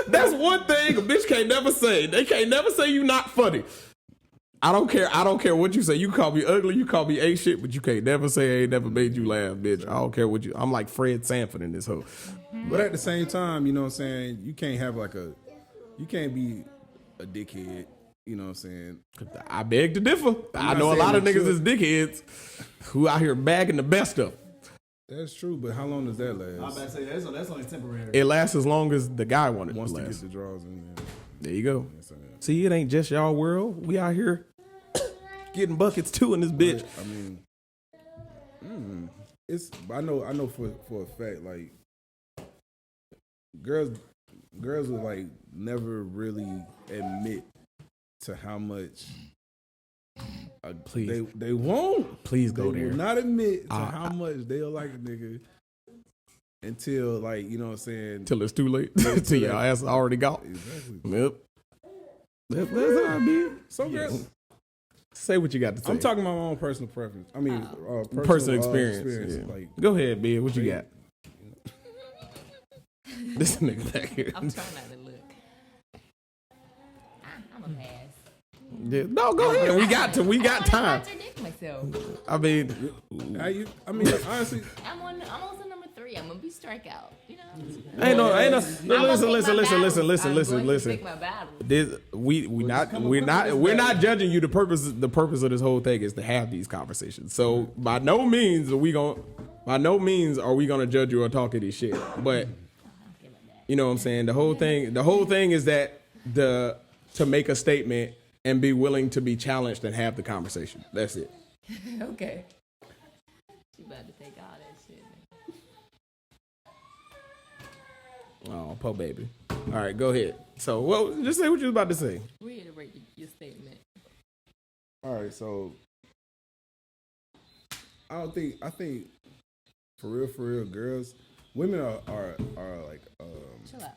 That's one thing a bitch can't never say. They can't never say you not funny. I don't care what you say. You call me ugly, you call me ain't shit, but you can't never say I ain't never made you laugh, bitch. I don't care what you. I'm like Fred Sanford in this hoe. But at the same time, you know what I'm saying? You can't have you can't be a dickhead. You know what I'm saying? I beg to differ. I know a lot of niggas is dickheads who out here bagging the best of. That's true, but how long does that last? I'm about to say that's only temporary. It lasts as long as the guy wanted Once to to last. get the draws in there. There you go. See, it ain't just y'all world. We out here getting buckets too in this bitch. I mean, it's. I know for a fact, like girls will like never really admit to how much. Please, they won't. Please go they there. Will not admit to how much they'll like a nigga until like you know what I'm saying. Till it's too late. Till your ass already got. Exactly. Yep. That's how I be. Some girls. Say what you got to say. I'm talking about my own personal preference. I mean, personal experience. Yeah. Like, go ahead, B. What you got? This nigga back here. I'm trying not to look. I'm a pass. Yeah. No, go ahead. We got time. Myself. I mean, honestly, I'm on to number 3. I'm gonna be strikeout. You know. ain't no. Listen. Pick my battle. We're not judging you. The purpose of this whole thing is to have these conversations. So by no means are we gonna judge you or talk this shit. But you know what I'm saying. The whole thing is that to make a statement and be willing to be challenged and have the conversation. That's it. Okay. You about to take all that shit. Oh, po baby. All right, go ahead. So, just say what you was about to say. Reiterate your statement. all right. So I think for real, girls, women are like Chill out.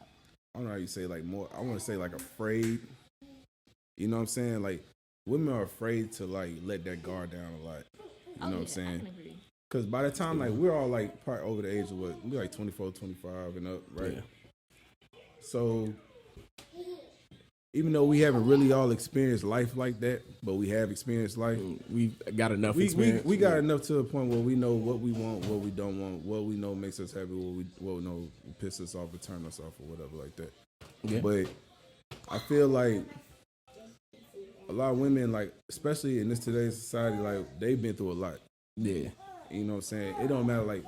I don't know how you say like more. I want to say like afraid. You know what I'm saying? Like women are afraid to like let that guard down a lot. You know what I'm saying? I can agree. Because by the time like we're all like probably over the age of what? We're like 24, 25 and up, right? Yeah. So even though we haven't really all experienced life like that, but we have experienced life. We got enough experience. We got enough to the point where we know what we want, what we don't want, what we know makes us happy, what we know piss us off or turn us off or whatever like that. Yeah. But I feel like a lot of women, like especially in this today's society, like they've been through a lot. Yeah. You know what I'm saying? It don't matter like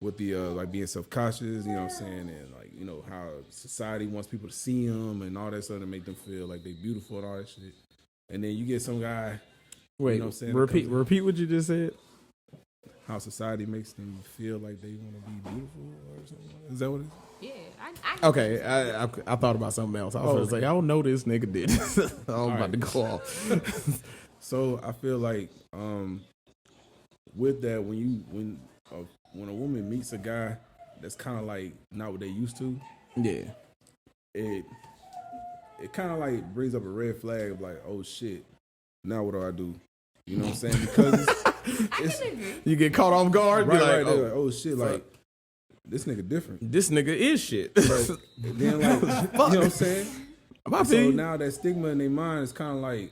with the like being self-conscious, you know what I'm saying, and like how society wants people to see them and all that stuff to make them feel like they beautiful and all that shit. And then you get some guy. Wait, you know what I'm saying? repeat what you just said. How society makes them feel like they want to be beautiful or something. Is that what it is? Yeah, I Okay, I thought about something else. I was gonna say, I don't know this nigga did. I'm about to go off. So I feel like with that, when a woman meets a guy that's kind of like not what they used to, Yeah. it kind of like brings up a red flag of like, oh shit, now what do I do? You know what I'm saying? Because it's You get caught off guard, right, be like, right, they're like, oh shit, like this nigga different. this nigga is shit. But then like, you know what I'm saying? So now, now that stigma in their mind is kind of like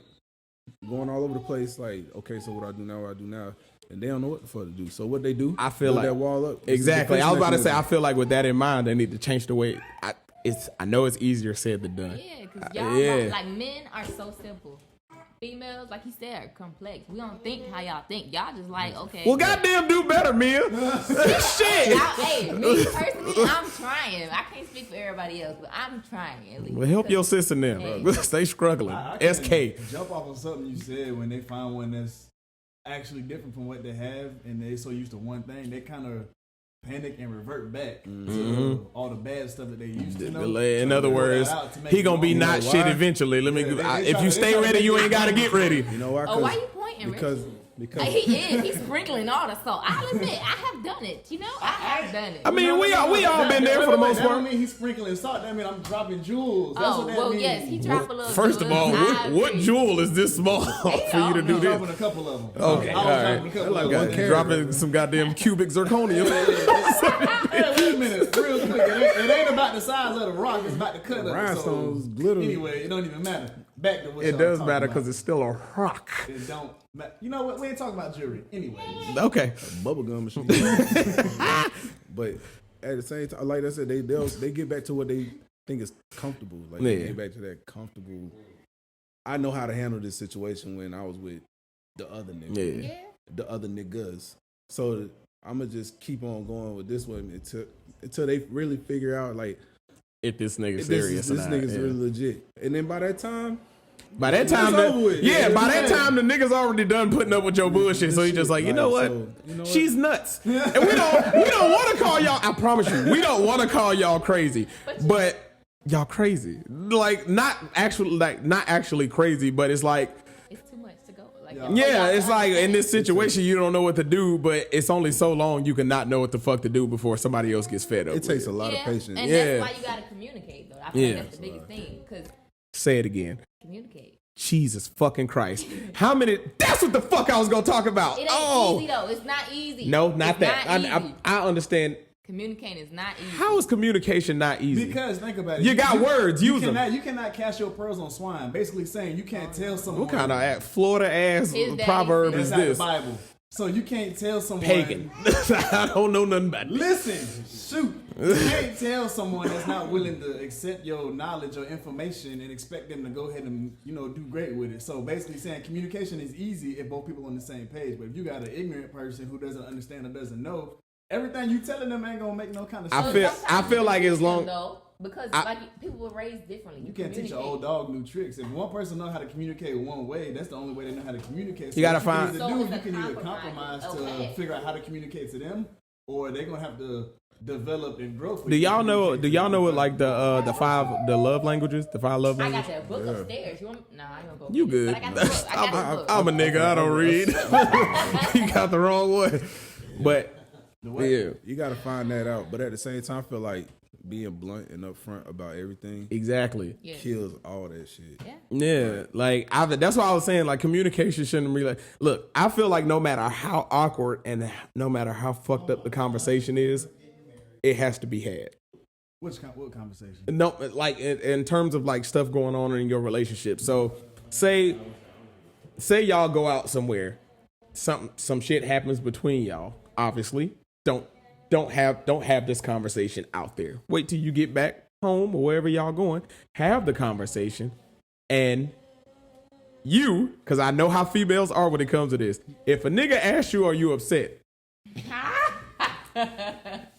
going all over the place. Like, okay, so what I do now? And they don't know what the fuck to do. So what they do? I feel build like that wall up. Exactly. I was about to say, I mechanism. feel like with that in mind, they need to change the way. I know it's easier said than done. Yeah, because y'all Yeah. like men are so simple. females, like he said, are complex. We don't think how y'all think. Y'all just like, okay. Well, goddamn, do better, Mia. Shit. Hey, me personally, I'm trying. I can't speak for everybody else, but I'm trying at least. Well, help your sister now. Hey. Stay struggling. I can SK. jump off of something you said when they find one that's actually different from what they have, and they're so used to one thing, they kind of panic and revert back to all the bad stuff that they used to know. In So other they words, roll that out to make he it gonna be normal. not You know shit why? eventually. Let me. Yeah, If you stay ready, you ain't gotta get ready. You know why? Oh, why you pointing, Because Richard? Like, he is. He's sprinkling all the salt. I'll admit, I have done it. You know, I have done it. I mean, we all been there for the most That don't part. mean he's sprinkling salt. That mean I'm dropping jewels. That's Oh, what that well, means. yes, he dropped a little. First of all, jewels. what jewel is this small for you to do I'm dropping this? a couple of them. Okay, I all was right. dropping a couple Like of one them. carrot. Dropping some goddamn cubic zirconium. Hey, wait a minute, real quick. It ain't about the size of the rock. It's about the cut of it. Rhinestones So, glitter. anyway, it don't even matter. Back to what It y'all does talking matter about. because it's still a rock. It don't matter. You know what? We ain't talking about jewelry. Anyway. Okay. bubblegum machine. But at the same time, like I said, they get back to what they think is comfortable. Like they Yeah. get back to that comfortable. I know how to handle this situation when I was with the other nigga, Yeah. Yeah. the other niggas. So I'm gonna just keep on going with this one until they really figure out like If this nigga if serious this or not. nigga's yeah. really legit. And then by that time, By that time, It's over with. yeah, Yeah, by yeah. that time, the nigga's already done putting up with your bullshit. So he's just like, you know what? So, you know what? She's nuts, and we don't want to call y'all. I promise you, we don't want to call y'all crazy, but y'all crazy. Like not actually crazy, but it's like. It's too much to go. Like, Yeah, it's like in this situation you don't know what to do, but it's only so long you can not know what the fuck to do before somebody else gets fed up. It takes a with lot of Yeah, patience. and Yeah. that's why you gotta communicate, though. I feel Yeah. like that's the biggest thing, because Say it again. communicate. Jesus fucking Christ. How many? That's what the fuck I was gonna talk about. It ain't Oh easy though. It's not easy. no, not It's that. Not easy. I understand. Communicating is not easy. How is communication not easy? Because think about it. You got words, use them. You cannot cast your pearls on swine. Basically saying you can't tell someone. What kind of Florida ass His daddy proverb said is That's not this? the Bible. So you can't tell someone. Pagan. I don't know nothing about this. Listen, shoot. You can't tell someone that's not willing to accept your knowledge or information and expect them to go ahead and do great with it. So basically, saying communication is easy if both people are on the same page. But if you got an ignorant person who doesn't understand or doesn't know, everything you telling them ain't gonna make no kind of I sense. feel- Sometimes feel you like teach as long- them, though, because like people were raised differently. You can't teach an old dog new tricks. If one person know how to communicate one way, that's the only way they know how to communicate. So You gotta what find- can So either it's do. a You can either compromise. compromise Okay. to figure out how to communicate to them, or they're gonna have to develop and grow. Do y'all know? Do y'all know what like the love languages? The 5 love I got languages. that book upstairs. You want? Nah, I ain't gonna go. You get it, good? But I got the book. I got the book. I'm a nigga. I don't read. You got the wrong one. But yeah, You got to find that out. But at the same time, I feel like being blunt and upfront about everything exactly. Yeah. kills all that shit. Yeah. Yeah, like that's why I was saying like communication shouldn't be like. Look, I feel like no matter how awkward and no matter how fucked up the conversation is, it has to be had. What conversation? No, like in terms of like stuff going on in your relationship. So say y'all go out somewhere, some shit happens between y'all. Obviously, don't have this conversation out there. Wait till you get back home or wherever y'all going. Have the conversation, and because I know how females are when it comes to this. If a nigga asks you, are you upset?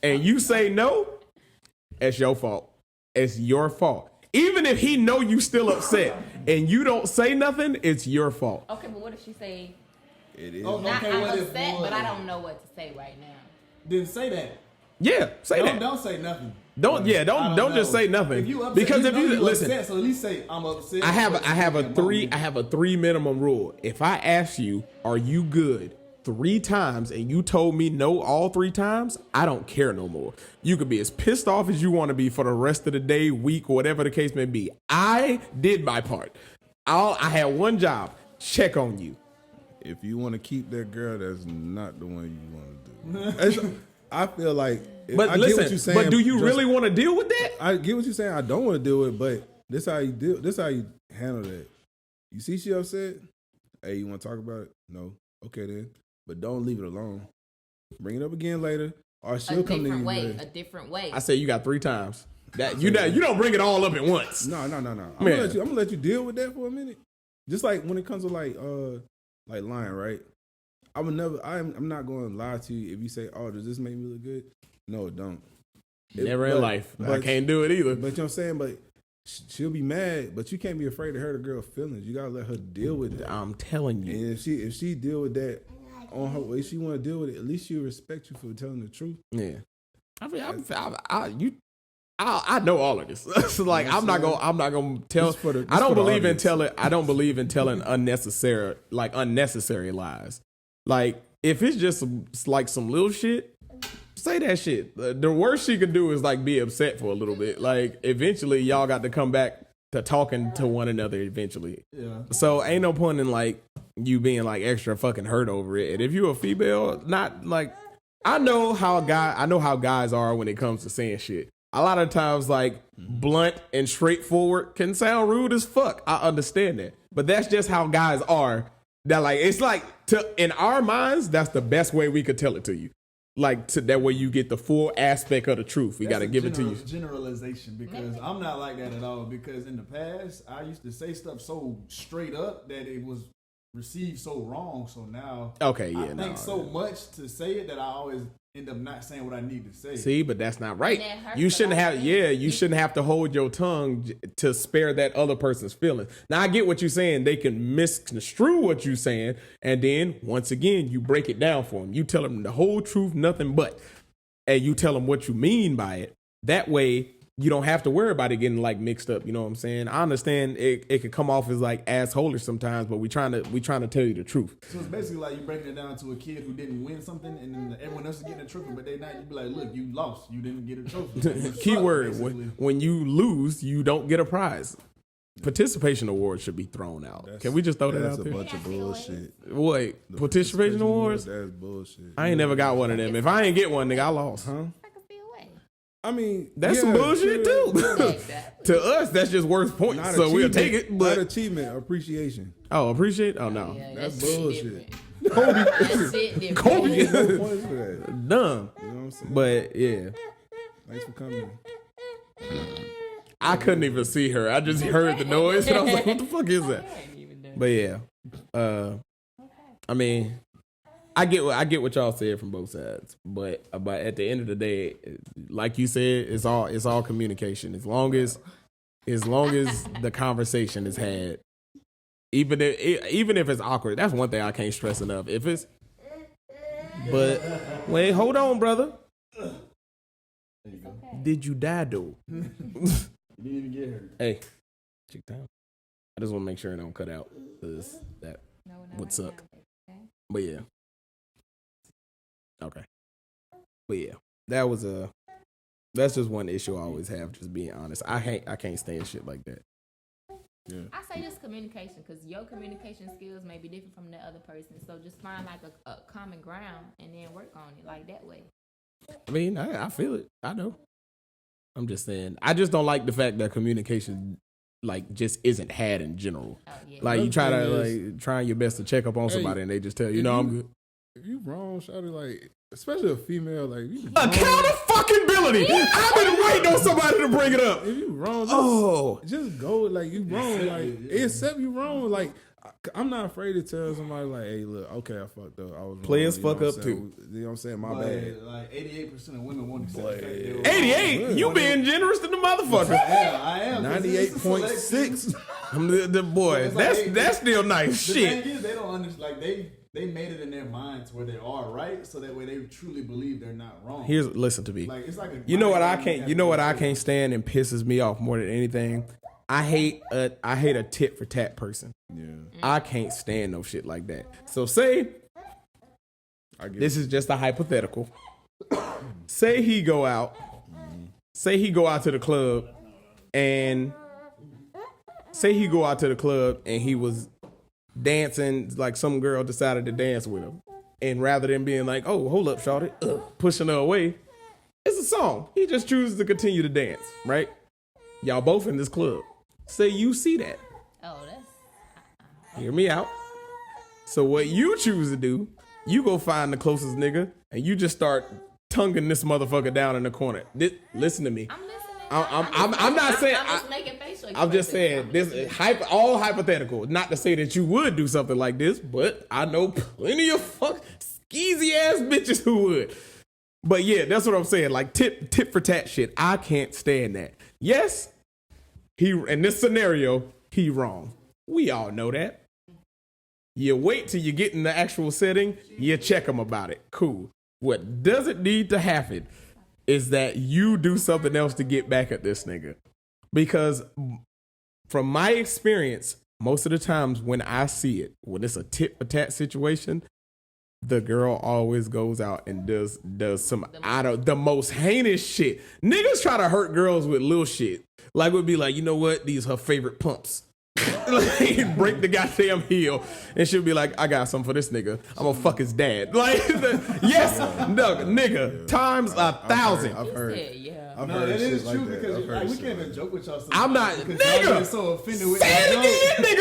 And you say no, it's your fault. It's your fault. Even if he know you still upset and you don't say nothing, it's your fault. Okay, but what if she say, It is. Oh, "Nah, okay, I'm what if upset, one- but I don't know what to say right now." Then say that. Yeah, say that. Don't say nothing. Don't just say nothing. If you upset, because if know you listen, upset, so at least say I'm upset. I have a three minimum rule. If I ask you, are you good 3 times and you told me no all 3 times, I don't care no more. You could be as pissed off as you want to be for the rest of the day, week, whatever the case may be. I did my part. I had one job, check on you. If you want to keep that girl, that's not the one you want to do. I feel like, But I listen, get what you're saying. but do you just- really want to deal with that? I get what you're saying. I don't want to deal with it, but this how you deal. This how you handle that. You see, she upset. Hey, you want to talk about it? No. Okay then, but don't leave it alone. Bring it up again later, or she'll come to you. A different way. I say you got 3 times. That you don't bring it all up at once. No. I'm Man. gonna let you deal with that for a minute. Just like when it comes to like lying, right? I would never. I'm not going to lie to you if you say, "Oh, does this make me look good?" No, it don't. Never in life. I can't do it either. But you know what I'm saying? But she'll be mad. But you can't be afraid to hurt a girl's feelings. You gotta let her deal with that. I'm telling you. And if she deal with that on her way, she want to deal with it. At least she'll respect you for telling the truth. Yeah. I mean, I know all of this. So like, I'm not gonna tell. I don't believe in telling unnecessary lies. Like, if it's just like some little shit, say that shit. The worst she could do is like be upset for a little bit. Like, eventually y'all got to come back to talking to one another eventually. Yeah. So ain't no point in like you being like extra fucking hurt over it. And if you a female, not like, I know how guys are when it comes to saying shit. A lot of times, like, blunt and straightforward can sound rude as fuck. I understand that. But that's just how guys are. That, like, it's like, in our minds, that's the best way we could tell it to you. Like, that way you get the full aspect of the truth. We got to give it to you. Generalization, because I'm not like that at all. Because in the past, I used to say stuff so straight up that it was received so wrong. So now, I think so much to say it that I always end up not saying what I need to say. See, but that's not right. You shouldn't have. Yeah, you shouldn't have to hold your tongue to spare that other person's feelings. Now, I get what you're saying. They can misconstrue what you're saying, and then once again, you break it down for them. You tell them the whole truth, nothing but, and you tell them what you mean by it. That way, you don't have to worry about it getting like mixed up. You know what I'm saying? I understand it could come off as like assholish sometimes, but we trying to tell you the truth. So it's basically like you breaking it down to a kid who didn't win something, and then everyone else is getting a trophy, but they not. You be like, look, you lost. You didn't get a trophy. Keyword: when you lose, you don't get a prize. Participation awards should be thrown out. Can we just throw that out there? That's a bunch of bullshit. Wait, participation awards? That's bullshit. I ain't never got one of them. If I ain't get one, nigga, I lost. Huh? I mean, that's some bullshit too. To us, that's just worth points. Not so we'll take it. But not achievement, appreciation. Oh, appreciate? Oh no, Yeah, that's bullshit. Kobe, There's no points for that. dumb. You know what I'm saying? But yeah, Thanks for coming. I couldn't even see her. I just heard the noise and I was like, "What the fuck is that?" But yeah, I mean, I get what y'all said from both sides, but at the end of the day, like you said, it's all communication. As long as the conversation is had, even if it's awkward, that's one thing I can't stress enough. But wait, hold on, brother. There you go. Did you die though? You didn't even get her. Hey, check down. I just want to make sure it don't cut out, cause that would suck. But yeah. Okay. But yeah, that's just one issue I always have, just being honest. I can't stand shit like that. Yeah. I say just communication, because your communication skills may be different from the other person. So just find like a common ground and then work on it like that way. I mean, I feel it. I know. I'm just saying. I just don't like the fact that communication like just isn't had in general. Oh, yeah. Like you try to like trying your best to check up on somebody and they just tell you, no, I'm good. If you wrong, shawty, like, especially a female, like, you accountability. I've been waiting on somebody to bring it up. If you wrong, just go. Like, you wrong. Like, accept you wrong. Like, I'm not afraid to tell somebody, like, hey, look, okay, I fucked up. I was wrong. Players fuck up too. You know what I'm saying? My bad. Like 88% of women won't accept the fact they were 88? You being generous to the motherfucker. Yeah, I am. 98.6. I'm the boy. That's still nice. The Shit. thing is, they don't understand. Like, they made it in their minds where they are right, so that way they truly believe they're not wrong. Listen to me. Like, it's like you know what I can't stand and pisses me off more than anything? I hate a tit for tat person. Yeah. I can't stand no shit like that. So say this is just a hypothetical. Say he go out to the club and he was dancing, like some girl decided to dance with him. And rather than being like, oh, hold up, shawty, pushing her away, it's a song. He just chooses to continue to dance, right? Y'all both in this club. Say you see that. Oh, that's... Hear me out. So what you choose to do, you go find the closest nigga and you just start tonguing this motherfucker down in the corner. Listen to me. I'm listening. I'm not saying. I'm just making facial show you I'm just saying, this is all hypothetical. Not to say that you would do something like this, but I know plenty of skeezy ass bitches who would. But yeah, that's what I'm saying. Like tit for tat shit. I can't stand that. Yes, in this scenario, he wrong. We all know that. You wait till you get in the actual setting, you check him about it. Cool. What doesn't need to happen is that you do something else to get back at this nigga. Because from my experience, most of the times when I see it, when it's a tit for tat situation, the girl always goes out and does some out of the most heinous shit. Niggas try to hurt girls with little shit. Like would be like, you know what? These her favorite pumps. Like, break the goddamn heel, and she'll be like, I got something for this nigga. I'm gonna fuck his dad. Like, yes, no, nigga, times 1,000. I've heard. No, that is true like because like, we can't even joke with y'all. I'm not, because nigga. y'all get so offended with say it that again,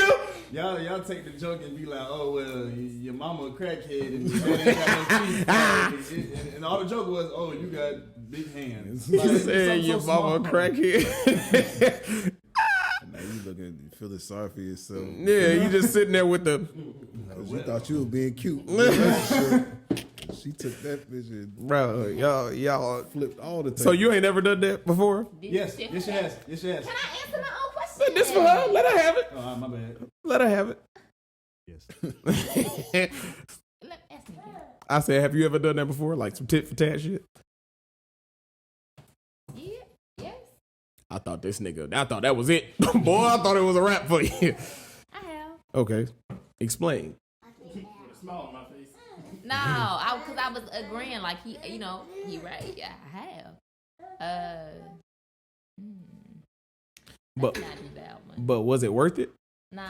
nigga. Y'all take the joke and be like, oh well, your mama a crackhead and your dad ain't got no teeth, and all the joke was, oh, you got big hands. nigga. Like, You said your mama a crackhead. Now you looking, feeling sorry for yourself. Yeah, you just sitting there with the. You thought you was being cute. She took that bitch and Bro, y'all flipped all the time. So you ain't ever done that before? Yes, she has. Yes, she has. Can I answer my own question? This for her. Let her have it. Oh, my bad. Let her have it. Yes. Ask me again. I said, have you ever done that before? Like some tit for tat shit? Yeah. Yes. I thought that was it. Boy, I thought it was a wrap for you. I have. Okay. Explain. Smile on my face. No, because I was agreeing, like he right. Yeah, I have. But Not do that one. but was it worth it? No.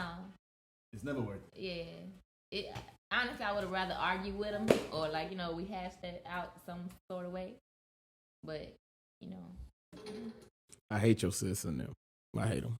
It's never worth it. Yeah. Honestly, I would have rather argue with him or we hashed that out some sort of way. But I hate your sis and them. I hate them.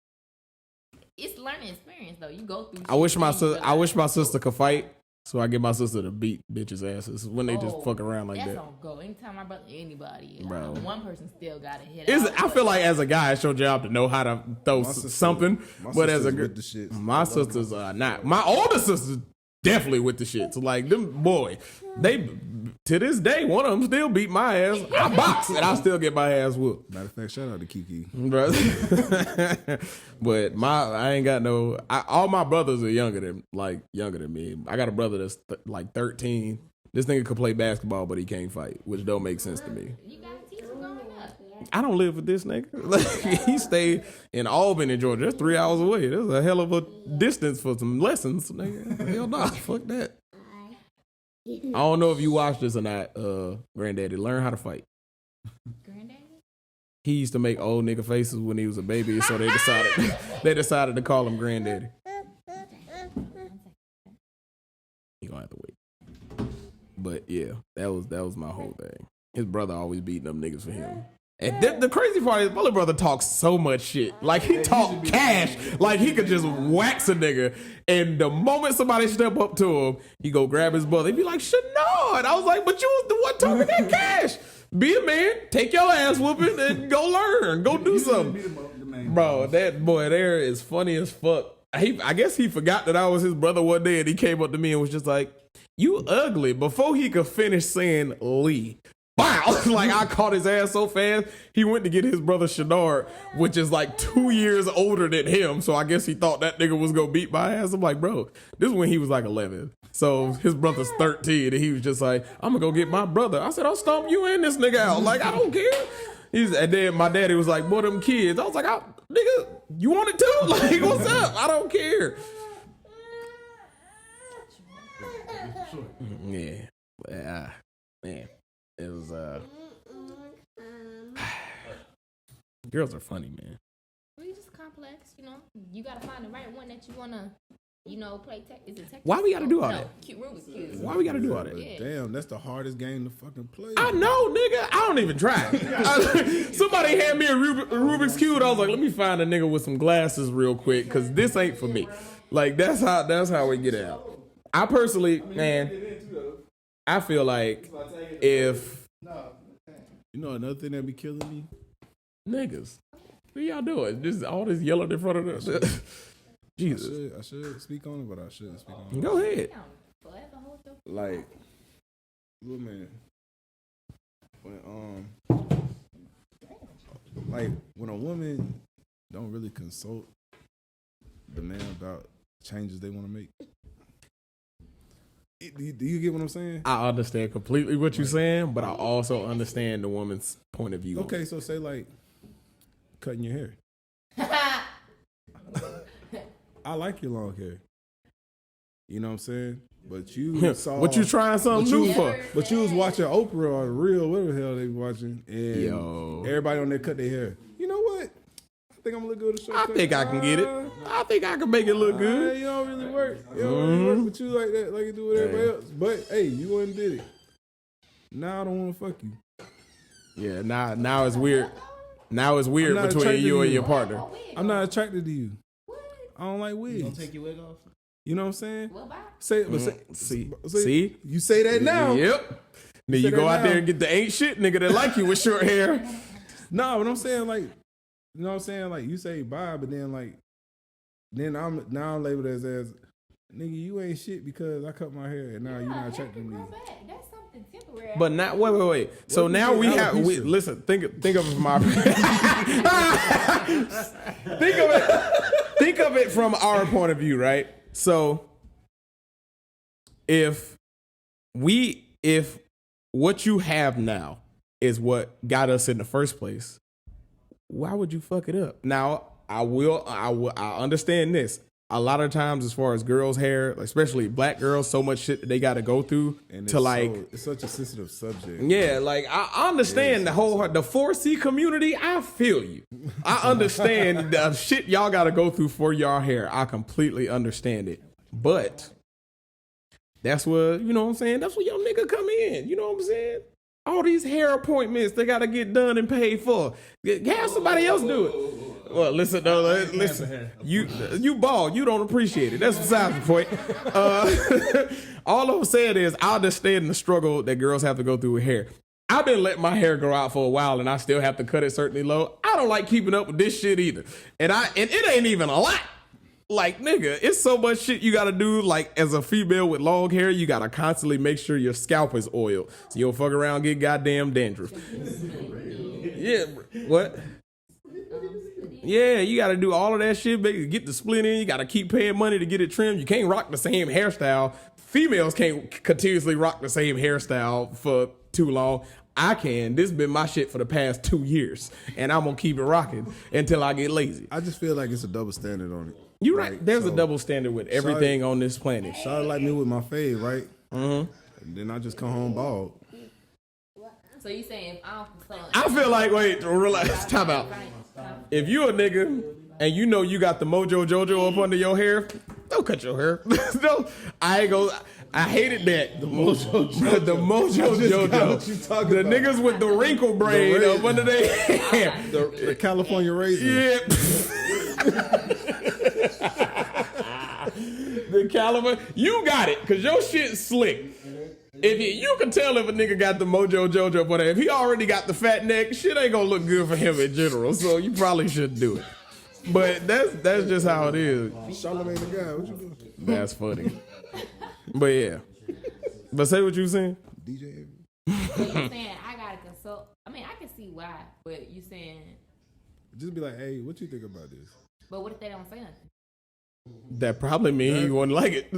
it's learning experience though. You go through. I wish my shit, sister. I wish my sister could fight, so I get my sister to beat bitches' asses when they just fuck around like that's that. on go. Anytime my brother, anybody, Bro. one person still got to hit. I feel like as a guy, it's your job to know how to throw something. But as a girl, with the shit. my sisters are not. My older sisters definitely with the shit. So like them boy, they to this day one of them still beat my ass. I box and I still get my ass whooped. Matter of fact, shout out to Kiki. Bro. But I ain't got no. All my brothers are younger than me. I got a brother that's like 13. This nigga could play basketball, but he can't fight, which don't make sense to me. You got to teach him growing up. I don't live with this nigga. Like, he stayed in Albany, Georgia. That's 3 hours away. That's a hell of a distance for some lessons, nigga. Hell nah, fuck that. I don't know if you watched this or not, Granddaddy. Learn how to fight. Granddaddy? He used to make old nigga faces when he was a baby, so they decided to call him Granddaddy. He gonna have to wait. But yeah, that was my whole thing. His brother always beating them niggas for him. And the crazy part is, my little brother talks so much shit. Like, he talk cash. Like, he could just wax a nigga. And the moment somebody step up to him, he go grab his brother. He be like, Shannon. I was like, but you was the one talking that cash. Be a man. Take your ass whooping and go learn. Go do something. Bro, that boy there is funny as fuck. I guess he forgot that I was his brother one day, and he came up to me and was just like, you ugly. Before he could finish saying Lee. Wow. Like, I caught his ass so fast, he went to get his brother Shadar, which is like 2 years older than him. So I guess he thought that nigga was going to beat my ass. I'm like, bro, this is when he was like 11. So his brother's 13, and he was just like, I'm going to go get my brother. I said, I'll stomp you and this nigga out. Like, I don't care. And then my daddy was like, boy, them kids. I was like, nigga, you want it too? Like, what's up? I don't care. Yeah. Man. It was girls are funny, man. Well, you just complex, You gotta find the right one that you wanna, play. Is it Texas? Why we gotta do all no, that? Rubik's Cube. Why we gotta do all that? Yeah. Damn, that's the hardest game to fucking play. I know, nigga. I don't even try. Somebody hand me a Rubik's Cube. I was like, let me find a nigga with some glasses real quick, because this ain't for me. Like, that's how we get out. I personally, man, I feel like if You know another thing that be killing me? niggas. What y'all doing? Just all this yelling in front of us. Jesus. I should speak on it, but I shouldn't speak on it. Go ahead. Like, little man, when like when a woman don't really consult the man about changes they want to make. Do you get what I'm saying? I understand completely what you're saying, but I also understand the woman's point of view. Okay, so say like cutting your hair. I like your long hair. You know what I'm saying? But you saw what you trying something new for? But you was watching Oprah or Real, whatever the hell they be watching, and everybody on there cut their hair. You know what? I think I'm gonna look good. I think I can get it. I think I can make it look good. You don't really work. You don't really work with you like that, like you do with everybody else. But hey, you went and did it. Now I don't want to fuck you. Yeah, now it's weird. Now it's weird between you and your partner. I'm not attracted to you. I don't like wigs. You gonna take your wig off? You know what I'm saying? Well, bye. See? You say that now. Yep. Then you go out there and get the ain't shit nigga that like you with short hair. No, but I'm saying like, you know what I'm saying? Like you say bye, but then like, I'm labeled as nigga, you ain't shit because I cut my hair and now you're not attracted to me. That's something temporary. But not wait. So now listen, think of it from our think of it from our point of view, right? So if what you have now is what got us in the first place, why would you fuck it up? Now, I understand this. A lot of times, as far as girls' hair, especially black girls, so much shit that they got to go through and to like. It's such a sensitive subject. Yeah, like I understand the 4C community. I feel you. I understand the shit y'all got to go through for y'all hair. I completely understand it. But that's where, you know what I'm saying? That's where your nigga come in. You know what I'm saying? All these hair appointments they got to get done and paid for. Have somebody else do it. Well, listen, you bald. You don't appreciate it. That's besides the point. All I'm saying is I understand the struggle that girls have to go through with hair. I've been letting my hair grow out for a while, and I still have to cut it certainly low. I don't like keeping up with this shit either. And it ain't even a lot. Like, nigga, it's so much shit you gotta do. Like, as a female with long hair, you gotta constantly make sure your scalp is oiled. So you don't fuck around and get goddamn dandruff. Yeah, what? Yeah, you got to do all of that shit, baby. Get the split in. You got to keep paying money to get it trimmed. You can't rock the same hairstyle. Females can't continuously rock the same hairstyle for too long. I can. This has been my shit for the past 2 years, and I'm going to keep it rocking until I get lazy. I just feel like it's a double standard on it. You're right. There's a double standard with everything on this planet. Shawty like me with my fade, right? Mm-hmm. And then I just come home bald. So you saying if I don't consult? I feel like, wait, relax. Time out. If you a nigga and you know you got the Mojo Jojo up under your hair, don't cut your hair. No, I ain't go. I hated that. The Mojo Jojo. The Mojo Jojo. What you talking the about? Niggas with the wrinkle braid up under their hair. The California raisin. Yeah. The California. You got it, because your shit's slick. If you can tell if a nigga got the Mojo Jojo, but if he already got the fat neck, shit ain't gonna look good for him in general. So you probably shouldn't do it. But that's just how it is. Charlamagne the guy. What you doing? That's funny. But yeah. But say what you saying. DJ. You saying I gotta consult? I mean, I can see why, but you saying. Just be like, hey, what you think about this? But what if they don't say nothing? That probably means you wouldn't like it.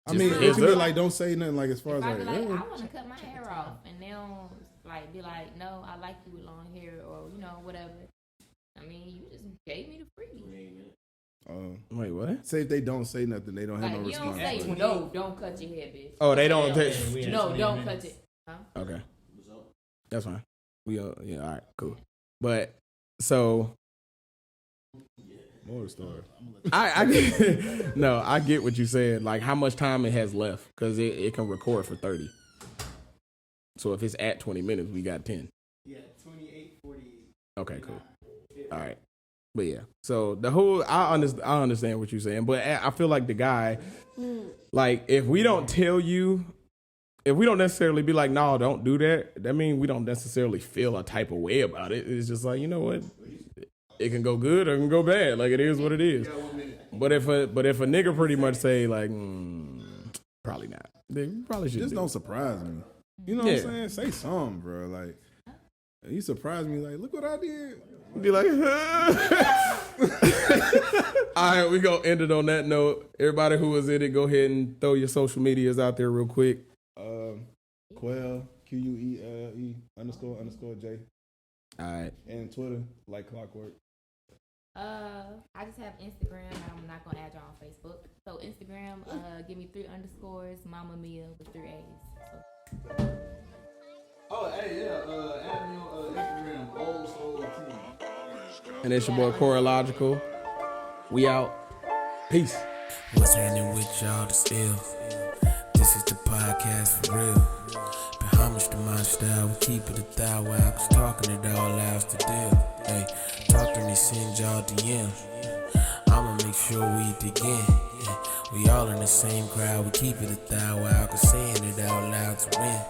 I mean, if you be like, don't say nothing, like as far as I like, be like, I want to cut my hair off, and they don't like be like, no, I like you with long hair, or you know, whatever. I mean, you just gave me the freebie. Wait, what? Say if they don't say nothing, they don't have Like, no you don't response. say no, don't cut your hair, bitch. Oh, they don't. No, don't cut it. Huh? Okay, that's fine. We all right, cool. But so More story. I get, no, I get what you said. Like how much time it has left, because it can record for 30. So if it's at 20 minutes, we got 10. Yeah, 28, 48. Okay, cool. All right. But yeah, so the whole, I understand what you're saying, but I feel like the guy, like if we don't tell you, if we don't necessarily be like, no, don't do that, that means we don't necessarily feel a type of way about it. It's just like, you know what? it can go good or it can go bad. Like, it is what it is. But if a nigga pretty much say like, probably not, then you probably should. Just don't surprise me. You know what I'm saying? Say something, bro. Like, you surprise me. Like, look what I did. Be like, all right, we gonna end it on that note. Everybody who was in it, go ahead and throw your social medias out there real quick. Quell, QUELE __ J. All right. And Twitter, like clockwork. I just have Instagram. I'm not gonna add y'all on Facebook. So Instagram, give me 3 underscores, Mama Mia with 3 A's. So. Oh, hey, yeah. Add me on Instagram, Old Soul Team. And it's your boy Chorological. We out. Peace. What's happening with y'all to still? This is the podcast for real. Pay homage to my style, we keep it a ThouWow, cause talking it all out the deal. Hey, talk to me, send y'all DM. I'ma make sure we dig in. Yeah, we all in the same crowd, we keep it a ThouWow, cause saying it out loud's a win.